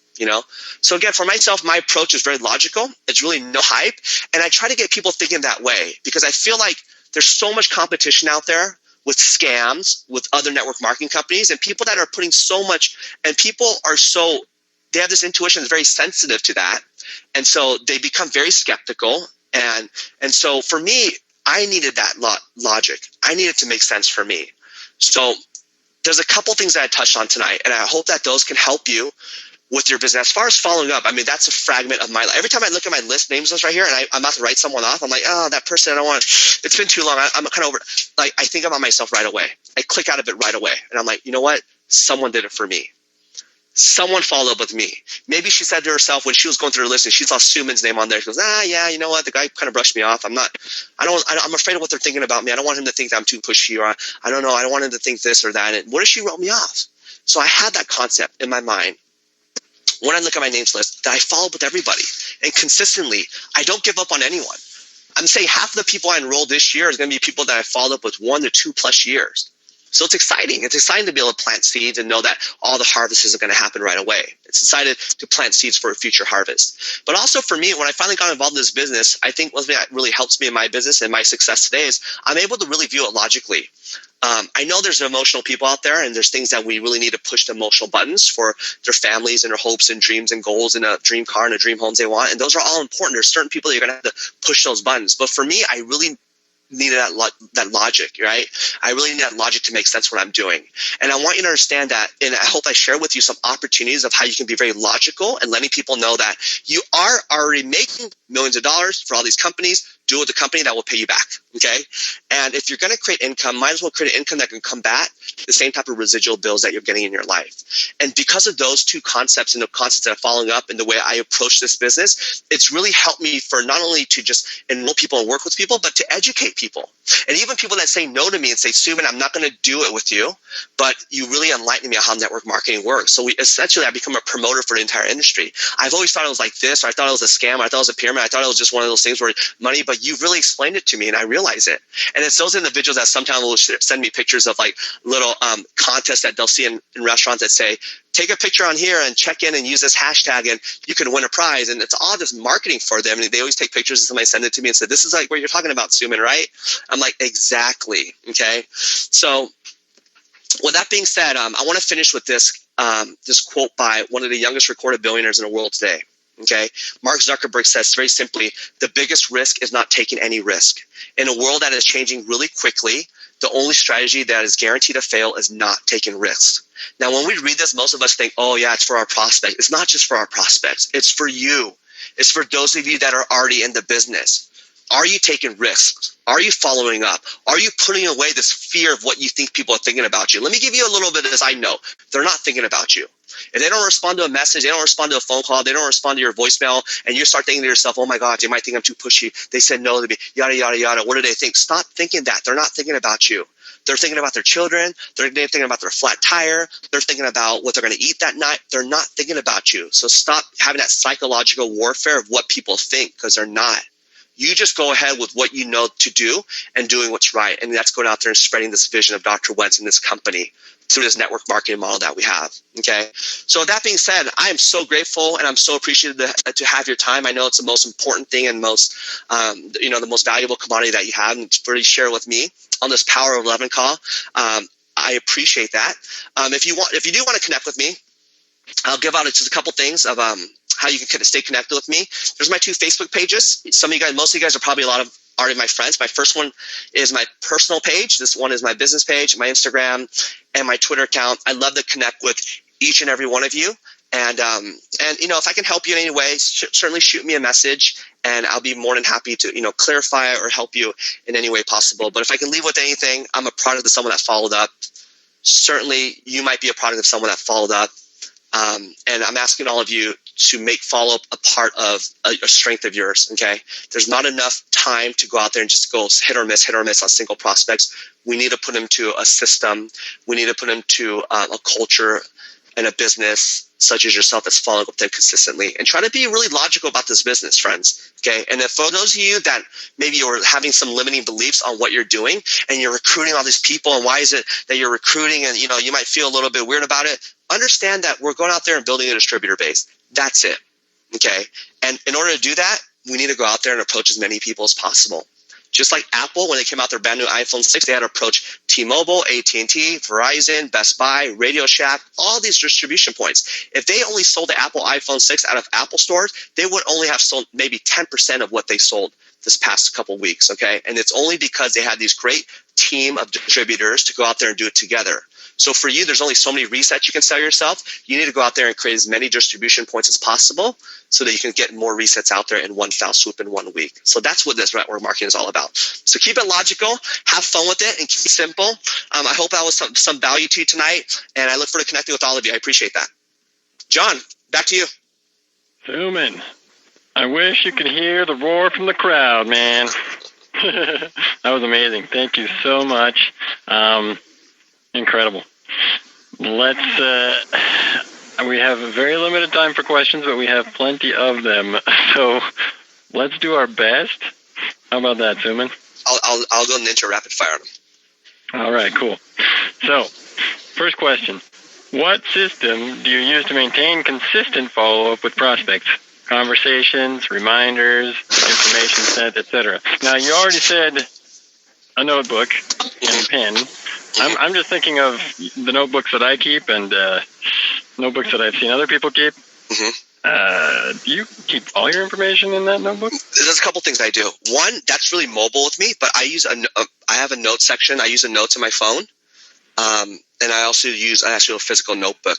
So again, for myself, my approach is very logical. It's really no hype, and I try to get people thinking that way because I feel like there's so much competition out there with scams, with other network marketing companies, and people that are putting so much, and people are so, they have this intuition that's very sensitive to that, and so they become very skeptical. And so for me, I needed that logic. I needed to make sense for me. So there's a couple things that I touched on tonight, and I hope that those can help you with your business. As far as following up, I mean, that's a fragment of my life. Every time I look at my names list right here, and I'm about to write someone off, I'm like, oh, that person, I don't want to, it's been too long. I'm kind of over, like, I think about myself right away. I click out of it right away. And I'm like, you know what? Someone did it for me. Someone followed up with me. Maybe she said to herself when she was going through her list and she saw Suman's name on there, she goes, yeah, you know what? The guy kind of brushed me off. I'm afraid of what they're thinking about me. I don't want him to think that I'm too pushy, or I don't know. I don't want him to think this or that. And what if she wrote me off? So I had that concept in my mind when I look at my names list that I follow up with everybody. And consistently, I don't give up on anyone. I'm saying half of the people I enrolled this year is going to be people that I followed up with 1 to 2+ years. So it's exciting. It's exciting to be able to plant seeds and know that all the harvest isn't going to happen right away. It's excited to plant seeds for a future harvest. But also for me, when I finally got involved in this business, I think one thing that really helps me in my business and my success today is I'm able to really view it logically. I know there's emotional people out there, and there's things that we really need to push the emotional buttons for their families and their hopes and dreams and goals and a dream car and a dream homes they want. And those are all important. There's certain people that you're going to have to push those buttons. But for me, I really needed that logic, right? I really need that logic to make sense what I'm doing. And I want you to understand that, and I hope I share with you some opportunities of how you can be very logical and letting people know that you are already making millions of dollars for all these companies. Do it with a company that will pay you back, okay? And if you're going to create income, might as well create an income that can combat the same type of residual bills that you're getting in your life. And because of those two concepts and the concepts that are following up and the way I approach this business, it's really helped me for not only to just enroll people and work with people, but to educate people. And even people that say no to me and say, Suman, I'm not going to do it with you, but you really enlightened me on how network marketing works. So I become a promoter for the entire industry. I've always thought it was like this, or I thought it was a scam, or I thought it was a pyramid, I thought it was just one of those things where money, but you've really explained it to me and I realize it. And it's those individuals that sometimes will send me pictures of like little contests that they'll see in restaurants that say, take a picture on here and check in and use this hashtag and you can win a prize. And it's all just marketing for them. And they always take pictures and somebody send it to me and said, this is like what you're talking about, Suman, right? I'm like, exactly. Okay. So with that being said, I want to finish with this quote by one of the youngest recorded billionaires in the world today. Okay, Mark Zuckerberg says very simply, the biggest risk is not taking any risk. In a world that is changing really quickly, the only strategy that is guaranteed to fail is not taking risks. Now, when we read this, most of us think, oh yeah, it's for our prospects. It's not just for our prospects. It's for you. It's for those of you that are already in the business. Are you taking risks? Are you following up? Are you putting away this fear of what you think people are thinking about you? Let me give you a little bit of this. I know they're not thinking about you. If they don't respond to a message, they don't respond to a phone call, they don't respond to your voicemail, and you start thinking to yourself, oh my God, they might think I'm too pushy. They said no to me, yada, yada, yada. What do they think? Stop thinking that. They're not thinking about you. They're thinking about their children. They're thinking about their flat tire. They're thinking about what they're going to eat that night. They're not thinking about you. So stop having that psychological warfare of what people think, because they're not. You just go ahead with what you know to do and doing what's right. And that's going out there and spreading this vision of Dr. Wentz and this company through this network marketing model that we have. Okay. So that being said, I am so grateful and I'm so appreciative to have your time. I know it's the most important thing and most, the most valuable commodity that you have, and to really share with me on this Power of 11 call. I appreciate that. If you do want to connect with me, I'll give out just a couple things of how you can stay connected with me. There's my 2 Facebook pages. Most of you guys are probably already my friends. My first one is my personal page. This one is my business page, my Instagram, and my Twitter account. I love to connect with each and every one of you. And if I can help you in any way, certainly shoot me a message, and I'll be more than happy to clarify or help you in any way possible. But if I can leave with anything, I'm a product of someone that followed up. Certainly, you might be a product of someone that followed up. And I'm asking all of you to make follow-up a part of a strength of yours, okay? There's not enough time to go out there and just go hit or miss on single prospects. We need to put them to a system. We need to put them to a culture and a business such as yourself that's following up with them consistently, and try to be really logical about this business, friends. Okay. And if for those of you that maybe you're having some limiting beliefs on what you're doing and you're recruiting all these people, and why is it that you're recruiting and you might feel a little bit weird about it, understand that we're going out there and building a distributor base. That's it. Okay. And in order to do that, we need to go out there and approach as many people as possible. Just like Apple, when they came out their brand new iPhone 6, they had to approach T-Mobile, AT&T, Verizon, Best Buy, Radio Shack, all these distribution points. If they only sold the Apple iPhone 6 out of Apple stores, they would only have sold maybe 10% of what they sold this past couple weeks, okay? And it's only because they had these great team of distributors to go out there and do it together. So for you, there's only so many resets you can sell yourself. You need to go out there and create as many distribution points as possible so that you can get more resets out there in one foul swoop in 1 week. So that's what this network marketing is all about. So keep it logical, have fun with it, and keep it simple. I hope that was some value to you tonight, and I look forward to connecting with all of you. I appreciate that. John, back to you. Suman, I wish you could hear the roar from the crowd, man. That was amazing. Thank you so much. Incredible. Let's. We have a very limited time for questions, but we have plenty of them. So let's do our best. How about that, Suman? I'll go ninja rapid fire on them. All right, cool. So, first question: what system do you use to maintain consistent follow-up with prospects? Conversations, reminders, information sent, etc. Now, you already said a notebook and a pen. I'm just thinking of the notebooks that I keep and notebooks that I've seen other people keep. Mm-hmm. Do you keep all your information in that notebook? There's a couple things I do. One, that's really mobile with me, but I have a note section. I use a notes in my phone, and I also use a physical notebook.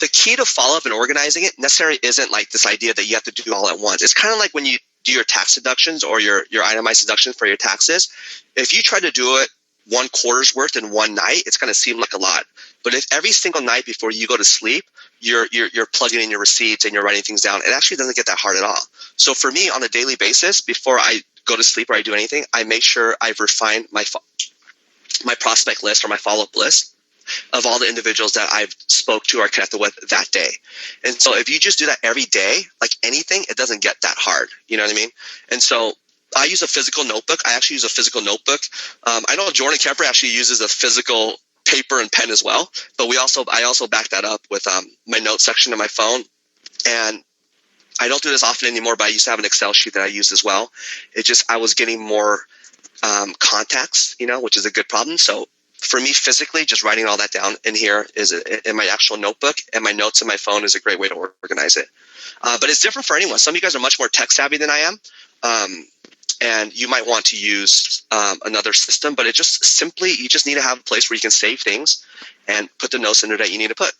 The key to follow-up and organizing it necessarily isn't like this idea that you have to do all at once. It's kind of like when you do your tax deductions or your itemized deductions for your taxes. If you try to do it 1 quarter's worth in one night, it's going to seem like a lot. But if every single night before you go to sleep, you're plugging in your receipts and you're writing things down, it actually doesn't get that hard at all. So for me, on a daily basis, before I go to sleep or I do anything, I make sure I've refined my prospect list or my follow-up list of all the individuals that I've spoke to or connected with that day. And so if you just do that every day, like anything, it doesn't get that hard. You know what I mean? And so I use a physical notebook. I actually use a physical notebook. I know Jordan Kemper actually uses a physical paper and pen as well, but I also back that up with my note section on my phone. And I don't do this often anymore, but I used to have an Excel sheet that I used as well. I was getting more contacts, which is a good problem. So for me, physically, just writing all that down in here is in my actual notebook, and my notes in my phone is a great way to organize it. But it's different for anyone. Some of you guys are much more tech savvy than I am. And you might want to use another system, but you just need to have a place where you can save things and put the notes in there that you need to put.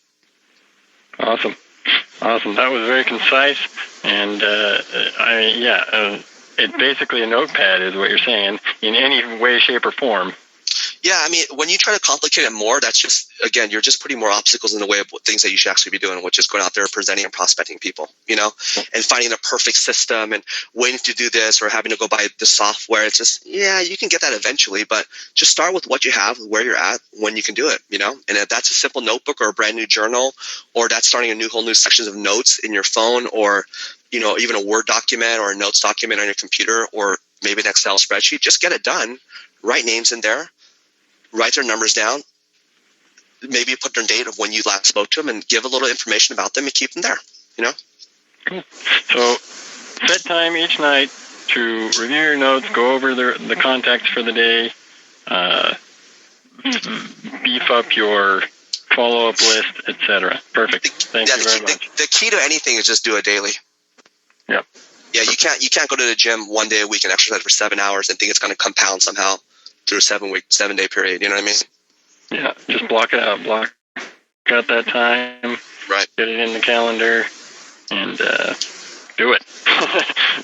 Awesome. That was very concise, and it's basically a notepad is what you're saying in any way, shape, or form. Yeah, I mean, when you try to complicate it more, that's just, again, you're just putting more obstacles in the way of things that you should actually be doing, which is going out there and presenting and prospecting people, and finding the perfect system and waiting to do this or having to go buy the software. It's just, yeah, you can get that eventually, but just start with what you have, where you're at, when you can do it, and if that's a simple notebook or a brand new journal, or that's starting a whole new sections of notes in your phone, or, even a Word document or a notes document on your computer, or maybe an Excel spreadsheet, just get it done. Write names in there. Write their numbers down, maybe put their date of when you last spoke to them, and give a little information about them and keep them there, Cool. So set time each night to review your notes, go over the contacts for the day, beef up your follow-up list, etc. Perfect. Thank you very much. The key to anything is just do it daily. Yep. Yeah, you can't go to the gym 1 day a week and exercise for 7 hours and think it's going to compound somehow through a 7-day period. You know what I mean? Yeah, just block it out. Block out that time. Right. Get it in the calendar and do it.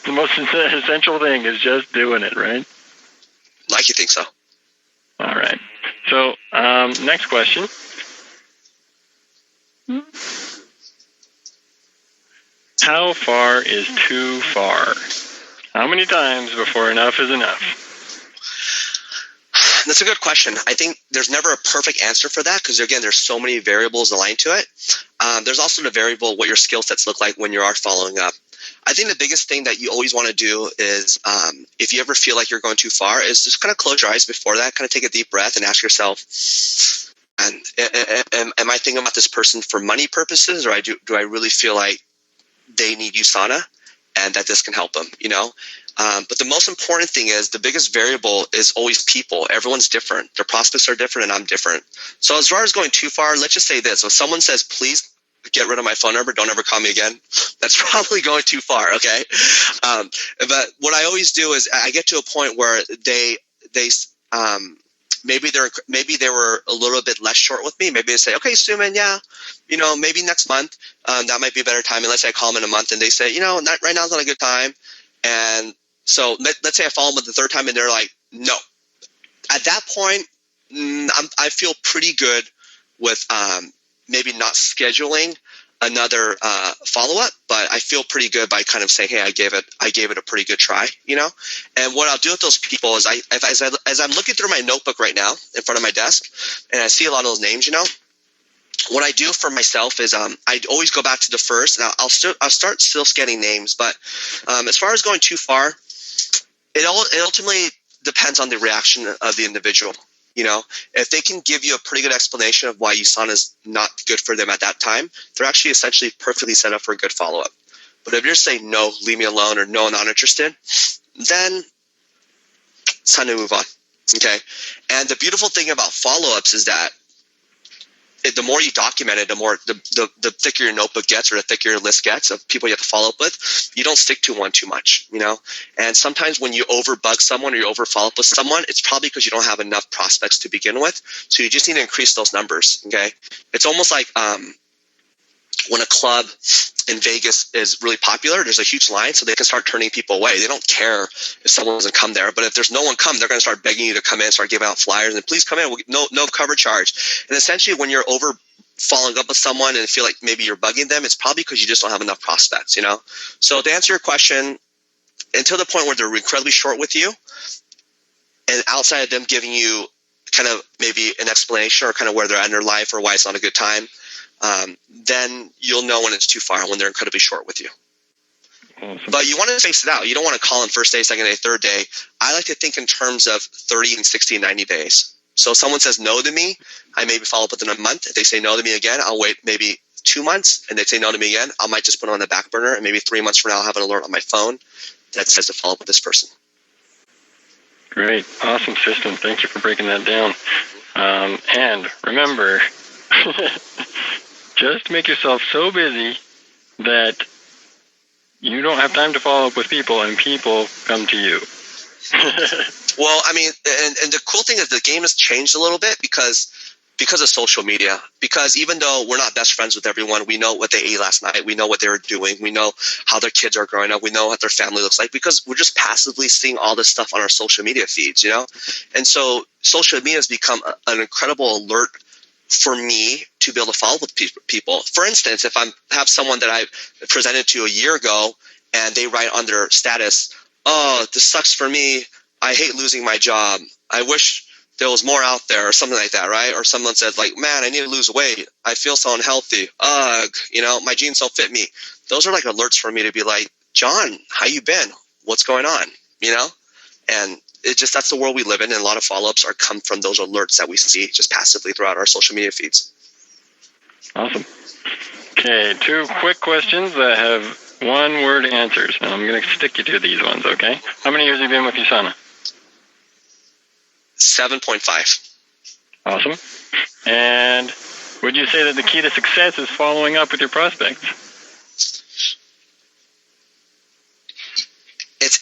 The most essential thing is just doing it, right? Like you think so. All right. So, next question. how far is too far? How many times before enough is enough? That's a good question. I think there's never a perfect answer for that because, again, there's so many variables aligned to it. There's also the variable what your skill sets look like when you are following up. I think the biggest thing that you always want to do is if you ever feel like you're going too far is just kind of close your eyes before that, kind of take a deep breath and ask yourself, am I thinking about this person for money purposes, or do I really feel like they need USANA and that this can help them, you know? But the most important thing is the biggest variable is always people. Everyone's different. Their prospects are different and I'm different. So as far as going too far, let's just say this. If someone says, please get rid of my phone number, don't ever call me again, that's probably going too far, okay? But what I always do is I get to a point where maybe they were a little bit less short with me. Maybe they say, okay, Suman, yeah, you know, maybe next month, that might be a better time. And let's say I call them in a month and they say, you know, right now is not a good time. And so let's say I follow them with the third time and they're like, no. At that point, I feel pretty good with maybe not scheduling another follow-up, but I feel pretty good by kind of saying, hey, I gave it a pretty good try, you know? And what I'll do with those people is as I'm looking through my notebook right now in front of my desk and I see a lot of those names, you know, what I do for myself is I always go back to the first, and I'll start still scanning names. But as far as going too far, it ultimately depends on the reaction of the individual. You know, if they can give you a pretty good explanation of why USANA is not good for them at that time, they're actually essentially perfectly set up for a good follow-up. But if you're saying no, leave me alone, or no, I'm not interested, then it's time to move on. Okay, and the beautiful thing about follow-ups is that the more you document it, the thicker your notebook gets, or the thicker your list gets of people you have to follow up with. You don't stick to one too much, you know. And sometimes when you overbug someone or you over follow up with someone, it's probably because you don't have enough prospects to begin with. So you just need to increase those numbers. Okay, it's almost like when a club in Vegas is really popular, there's a huge line, so they can start turning people away. They don't care if someone doesn't come there, but if there's no one come, they're going to start begging you to come in, start giving out flyers, and please come in. No cover charge. And essentially, when you're over following up with someone and feel like maybe you're bugging them, it's probably because you just don't have enough prospects, you know? So to answer your question, until the point where they're incredibly short with you, and outside of them giving you kind of maybe an explanation or kind of where they're at in their life or why it's not a good time, then you'll know when it's too far, when they're incredibly short with you. Awesome. But you want to face it out. You don't want to call in first day, second day, third day. I like to think in terms of 30 and 60 and 90 days. So if someone says no to me, I maybe follow up within a month. If they say no to me again, I'll wait maybe 2 months. And they say no to me again, I might just put it on the back burner. And maybe 3 months from now, I'll have an alert on my phone that says to follow up with this person. Great. Awesome system. Thank you for breaking that down. And remember, just make yourself so busy that you don't have time to follow up with people and people come to you. Well, I mean, and the cool thing is the game has changed a little bit because of social media. Because even though we're not best friends with everyone, we know what they ate last night. We know what they were doing. We know how their kids are growing up. We know what their family looks like because we're just passively seeing all this stuff on our social media feeds, you know? And so social media has become an incredible alert for me to be able to follow up with people. For instance, if I have someone that I presented to a year ago and they write on their status, oh, this sucks for me. I hate losing my job. I wish there was more out there, or something like that, right? Or someone said, like, man, I need to lose weight. I feel so unhealthy. Ugh, you know, my jeans don't fit me. Those are like alerts for me to be like, John, how you been? What's going on? You know? And it just, that's the world we live in. And a lot of follow-ups come from those alerts that we see just passively throughout our social media feeds. Awesome. Okay, 2 quick questions that have 1-word answers. And I'm going to stick you to these ones, okay? How many years have you been with USANA? 7.5. Awesome. And would you say that the key to success is following up with your prospects? It's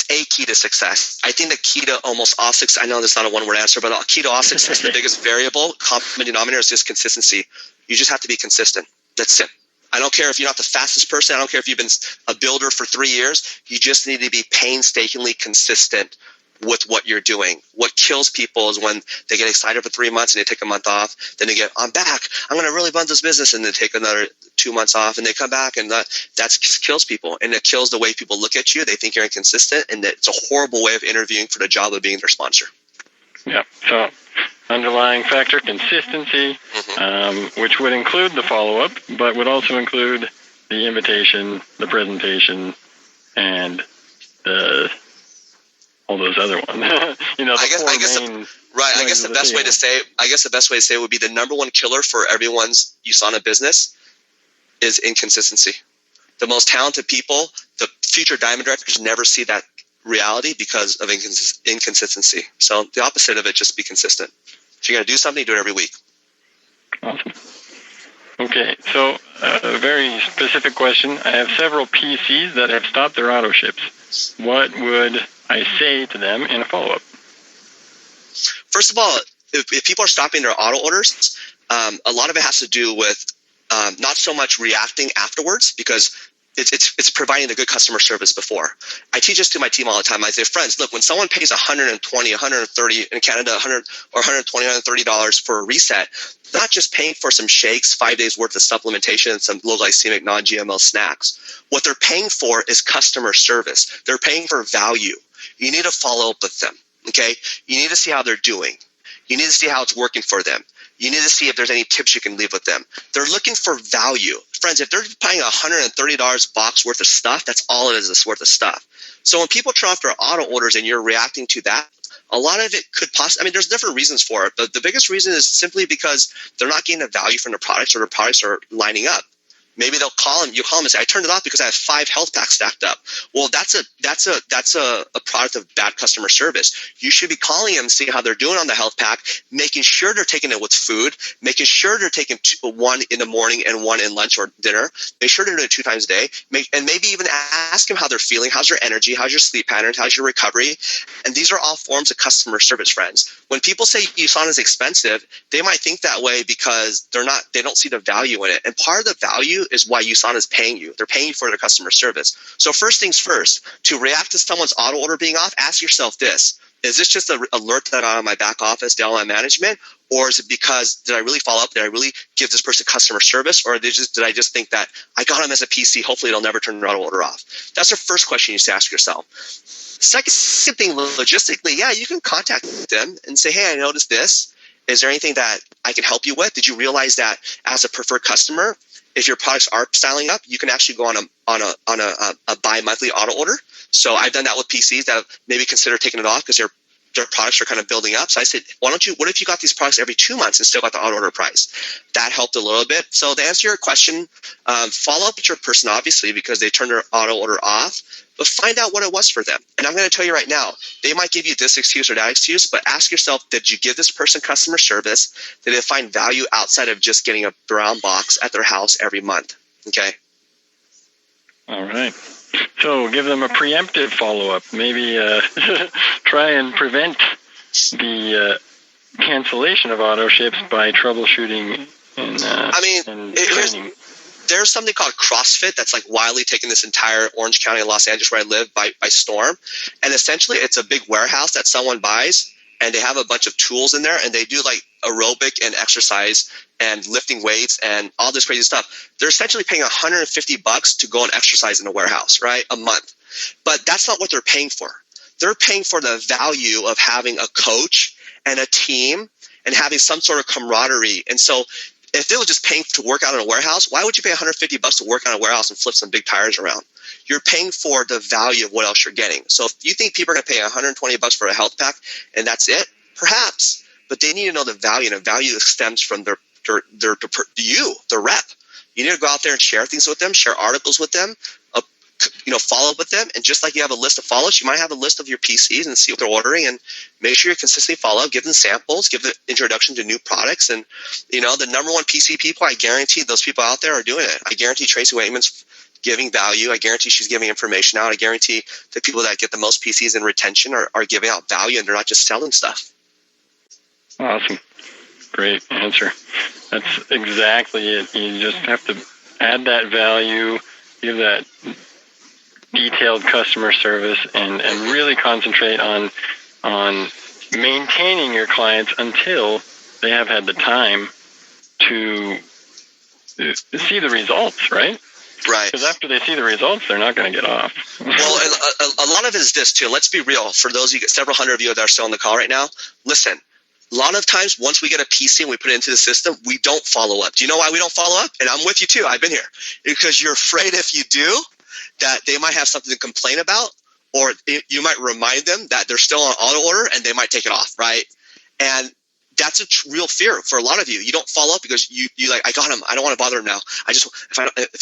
a key to success. I think the key to almost all success, I know there's not a 1-word answer, but key to all success, the biggest variable, common denominator is just consistency. You just have to be consistent. That's it. I don't care if you're not the fastest person. I don't care if you've been a builder for 3 years. You just need to be painstakingly consistent with what you're doing. What kills people is when they get excited for 3 months and they take a month off. Then they get, I'm back. I'm going to really run this business, and then take another 2 months off, and they come back, and that just kills people. And it kills the way people look at you. They think you're inconsistent, and it's a horrible way of interviewing for the job of being their sponsor. Yeah. So underlying factor, consistency, which would include the follow-up, but would also include the invitation, the presentation, and all those other ones. I guess the best way to say it would be the number one killer for everyone's USANA business is inconsistency. The most talented people, the future diamond directors, never see that reality because of inconsistency. So the opposite of it, just be consistent. If you're going to do something, do it every week. Awesome. Okay, so a very specific question. I have several PCs that have stopped their auto ships. What would I say to them in a follow-up? First of all, if people are stopping their auto orders, a lot of it has to do with not so much reacting afterwards, because it's providing a good customer service before. I teach this to my team all the time. I say, friends, look, when someone pays $120, $130 in Canada, $100 or $120, $130 for a reset, not just paying for some shakes, 5 days worth of supplementation, and some low glycemic non-GMO snacks. What they're paying for is customer service. They're paying for value. You need to follow up with them. Okay, you need to see how they're doing. You need to see how it's working for them. You need to see if there's any tips you can leave with them. They're looking for value. Friends, if they're paying $130 box worth of stuff, that's all it is worth of stuff. So when people turn off their auto orders and you're reacting to that, a lot of it could possibly, there's different reasons for it, but the biggest reason is simply because they're not getting the value from the products, or the products are lining up. Maybe you call them and say, I turned it off because I have 5 health packs stacked up. Well, that's a product of bad customer service. You should be calling them and seeing how they're doing on the health pack, making sure they're taking it with food, making sure they're taking 1 in the morning and 1 in lunch or dinner. Make sure they're doing it 2 times a day, and maybe even ask them how they're feeling. How's your energy? How's your sleep patterns? How's your recovery? And these are all forms of customer service, friends. When people say USANA is expensive, they might think that way because they don't see the value in it. And part of the value is why USANA is paying you. They're paying you for their customer service. So first things first, to react to someone's auto order being off, ask yourself this: is this just an alert that I'm on my back office, down my management, or is it because did I really follow up? Did I really give this person customer service, or did I just think that I got them as a PC? Hopefully they'll never turn their auto order off. That's the first question you should ask yourself. Second thing, logistically, you can contact them and say, hey, I noticed this. Is there anything that I can help you with? Did you realize that as a preferred customer, if your products are styling up, you can actually go on a bi-monthly auto order. So I've done that with PCs that have maybe consider taking it off because their products are kind of building up. So I said, what if you got these products every 2 months and still got the auto order price? That helped a little bit. So to answer your question, follow up with your person, obviously, because they turned their auto order off, but find out what it was for them. And I'm going to tell you right now, they might give you this excuse or that excuse, but ask yourself, did you give this person customer service? Did they find value outside of just getting a brown box at their house every month? Okay. All right. So give them a preemptive follow-up. Maybe try and prevent the cancellation of auto ships by troubleshooting and training. There's something called CrossFit that's like wildly taking this entire Orange County and Los Angeles where I live by storm. And essentially it's a big warehouse that someone buys, and they have a bunch of tools in there, and they do like aerobic and exercise and lifting weights and all this crazy stuff. They're essentially paying $150 to go and exercise in a warehouse, right? A month. But that's not what they're paying for. They're paying for the value of having a coach and a team and having some sort of camaraderie. And so if they were just paying to work out in a warehouse, why would you pay $150 to work on a warehouse and flip some big tires around? You're paying for the value of what else you're getting. So if you think people are going to pay $120 for a health pack and that's it, perhaps, but they need to know the value, and the value stems from their rep. You need to go out there and share things with them, share articles with them, follow up with them. And just like you have a list of follow-ups, you might have a list of your PCs and see what they're ordering, and make sure you consistently follow up, give them samples, give the introduction to new products. And, the number one PC people, I guarantee those people out there are doing it. I guarantee Tracy Waitman's giving value. I guarantee she's giving information out. I guarantee the people that get the most PCs in retention are giving out value, and they're not just selling stuff. Awesome. Great answer. That's exactly it. You just have to add that value, give that detailed customer service, and really concentrate on on maintaining your clients until they have had the time to see the results, right? Right. Because after they see the results, they're not going to get off. Well, a lot of it is this too. Let's be real. For those of you, several hundred of you that are still on the call right now, listen. A lot of times, once we get a PC and we put it into the system, we don't follow up. Do you know why we don't follow up? And I'm with you too. I've been here. Because you're afraid if you do, that they might have something to complain about, or you might remind them that they're still on auto order and they might take it off, right? And that's a real fear for a lot of you. You don't follow up because you like, I got him. I don't want to bother him now. If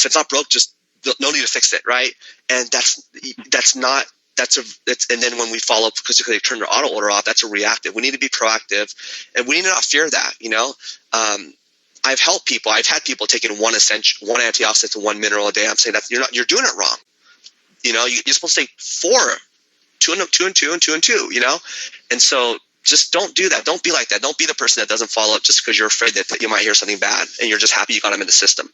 it's not broke, just no need to fix it, right? And and then when we follow up because they turn their auto order off, that's a reactive. We need to be proactive, and we need to not fear that. I've helped people. I've had people taking one antioxidant and one mineral a day. I'm saying that you're doing it wrong. You're supposed to take 4, 2 and 2. And so just don't do that. Don't be like that. Don't be the person that doesn't follow up just because you're afraid that you might hear something bad and you're just happy you got them in the system.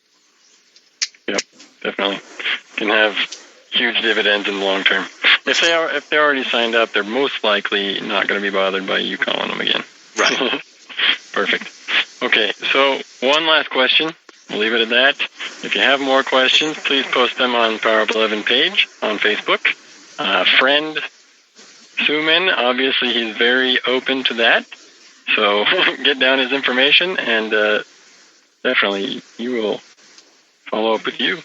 Yep, definitely. Can have huge dividends in the long term. If they're already signed up, they're most likely not going to be bothered by you calling them again. Right. Perfect. Okay, so one last question. We'll leave it at that. If you have more questions, please post them on Power Up 11 page on Facebook. Friend Suman, obviously he's very open to that. So get down his information and definitely he will follow up with you.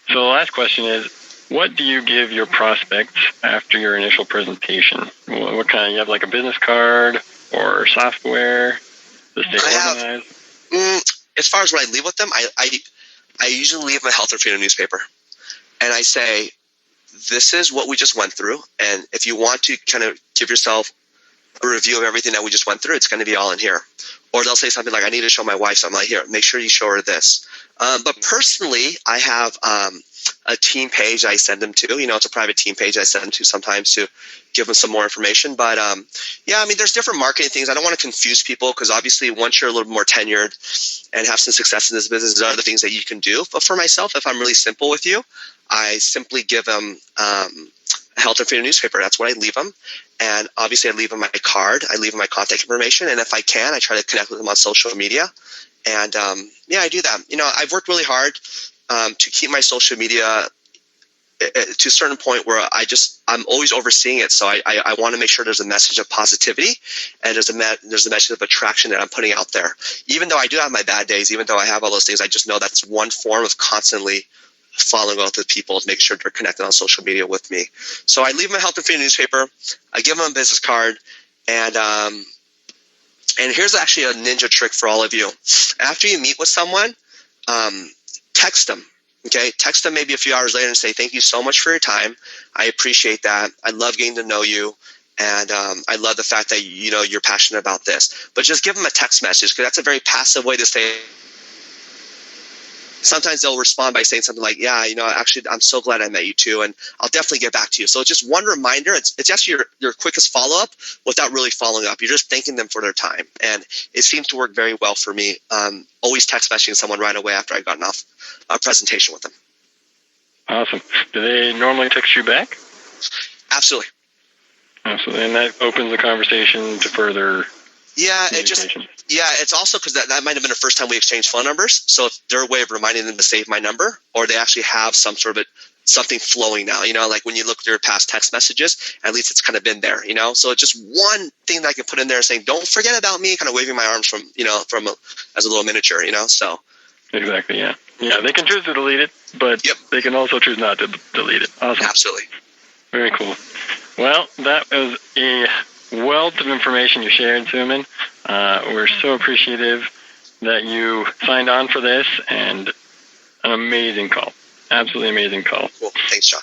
So the last question is, what do you give your prospects after your initial presentation? What kind? You have like a business card or software to stay organized? As far as what I leave with them, I usually leave my Health and Freedom newspaper. And I say, this is what we just went through. And if you want to kind of give yourself a review of everything that we just went through, it's going to be all in here. Or they'll say something like, I need to show my wife something. Like, here, make sure you show her this. But personally, I have a team page I send them to. It's a private team page I send them to sometimes to give them some more information. But there's different marketing things. I don't want to confuse people because obviously once you're a little more tenured and have some success in this business, there are other things that you can do. But for myself, if I'm really simple with you, I simply give them a Health and Freedom newspaper. That's what I leave them. And obviously I leave them my card. I leave them my contact information. And if I can, I try to connect with them on social media. And I do that. I've worked really hard to keep my social media to a certain point where I'm always overseeing it. So I want to make sure there's a message of positivity and there's a message of attraction that I'm putting out there. Even though I do have my bad days, even though I have all those things, I just know that's one form of constantly following up with people to make sure they're connected on social media with me. So I leave them a Health and Freedom newspaper. I give them a business card. And here's actually a ninja trick for all of you. After you meet with someone, text them. Okay, text them maybe a few hours later and say, thank you so much for your time. I appreciate that. I love getting to know you. And I love the fact that, you're passionate about this. But just give them a text message because that's a very passive way to say. Sometimes they'll respond by saying something like, yeah, actually, I'm so glad I met you too. And I'll definitely get back to you. So just one reminder. It's actually your quickest follow-up without really following up. You're just thanking them for their time. And it seems to work very well for me. Always text messaging someone right away after I gotten off a presentation with them. Awesome. Do they normally text you back? Absolutely. Absolutely. And that opens the conversation to further it's also because that might have been the first time we exchanged phone numbers. So it's their way of reminding them to save my number, or they actually have some sort of something flowing now, like when you look at their past text messages, at least it's kind of been there, so it's just one thing that I can put in there saying, don't forget about me, kind of waving my arms as a little miniature, so. Exactly. Yeah. They can choose to delete it, but They can also choose not to delete it. Awesome. Absolutely. Very cool. Well, that was a wealth of information you shared, Suman. We're so appreciative that you signed on for this, and an amazing call. Absolutely amazing call. Cool. Thanks, John.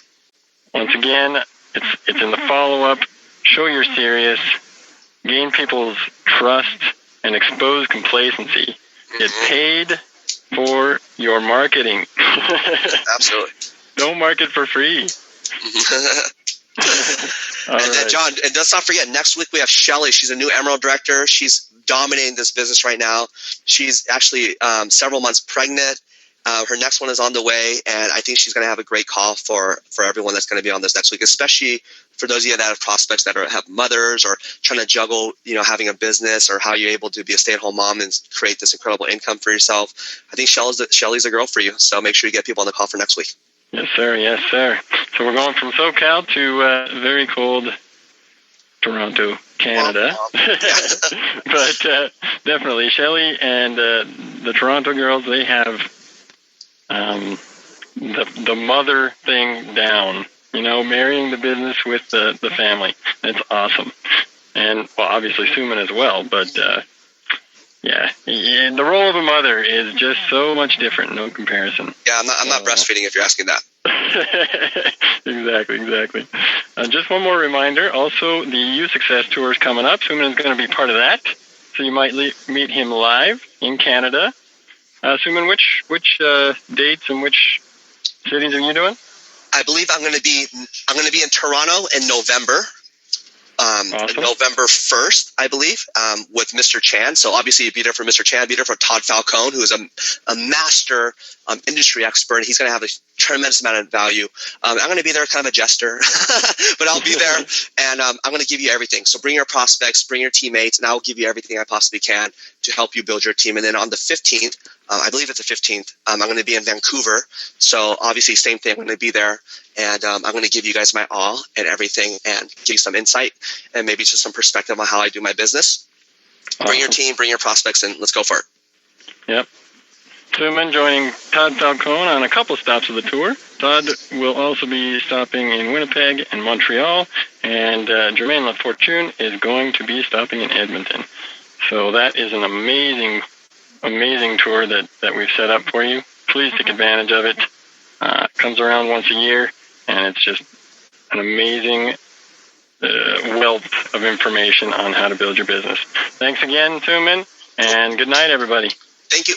Once again, it's in the follow-up. Show you're serious. Gain people's trust and expose complacency. Get paid for your marketing. Absolutely. Don't market for free. Then, John, and let's not forget, next week we have Shelly. She's a new Emerald Director. She's dominating this business right now. She's actually several months pregnant. Her next one is on the way, and I think she's going to have a great call for everyone that's going to be on this next week, especially for those of you that have prospects that have mothers or trying to juggle, having a business, or how you're able to be a stay-at-home mom and create this incredible income for yourself, I think Shelly's a girl for you. So make sure you get people on the call for next week. Yes, sir. Yes, sir. So we're going from SoCal to very cold Toronto, Canada. But definitely, Shelly and the Toronto girls, they have the mother thing down. Marrying the business with the family. That's awesome. And, well, obviously Suman as well. But, the role of a mother is just so much different. No comparison. Yeah, I'm not breastfeeding if you're asking that. Exactly. Just one more reminder. Also, the U Success Tour is coming up. Suman is going to be part of that. So you might meet him live in Canada. Suman, which dates and which cities are you doing? I believe I'm going to be in Toronto in November. Awesome. November 1st, I believe, with Mr. Chan. So obviously, be there for Mr. Chan, be there for Todd Falcone, who is a master industry expert. He's going to have a tremendous amount of value. I'm going to be there kind of a jester, but I'll be there, and I'm going to give you everything. So bring your prospects, bring your teammates, and I'll give you everything I possibly can to help you build your team. And then on the 15th, I believe it's the 15th, I'm going to be in Vancouver. So obviously, same thing. I'm going to be there, and I'm going to give you guys my all and everything, and give you some insight and maybe just some perspective on how I do my business. Awesome. Bring your team, bring your prospects, and let's go for it. Yep. Suman joining Todd Falcone on a couple stops of the tour. Todd will also be stopping in Winnipeg and Montreal, and Jermaine Lafortune is going to be stopping in Edmonton. So that is an amazing tour that we've set up for you. Please take advantage of it. It comes around once a year, and it's just an amazing wealth of information on how to build your business. Thanks again, Suman, and good night, everybody. Thank you.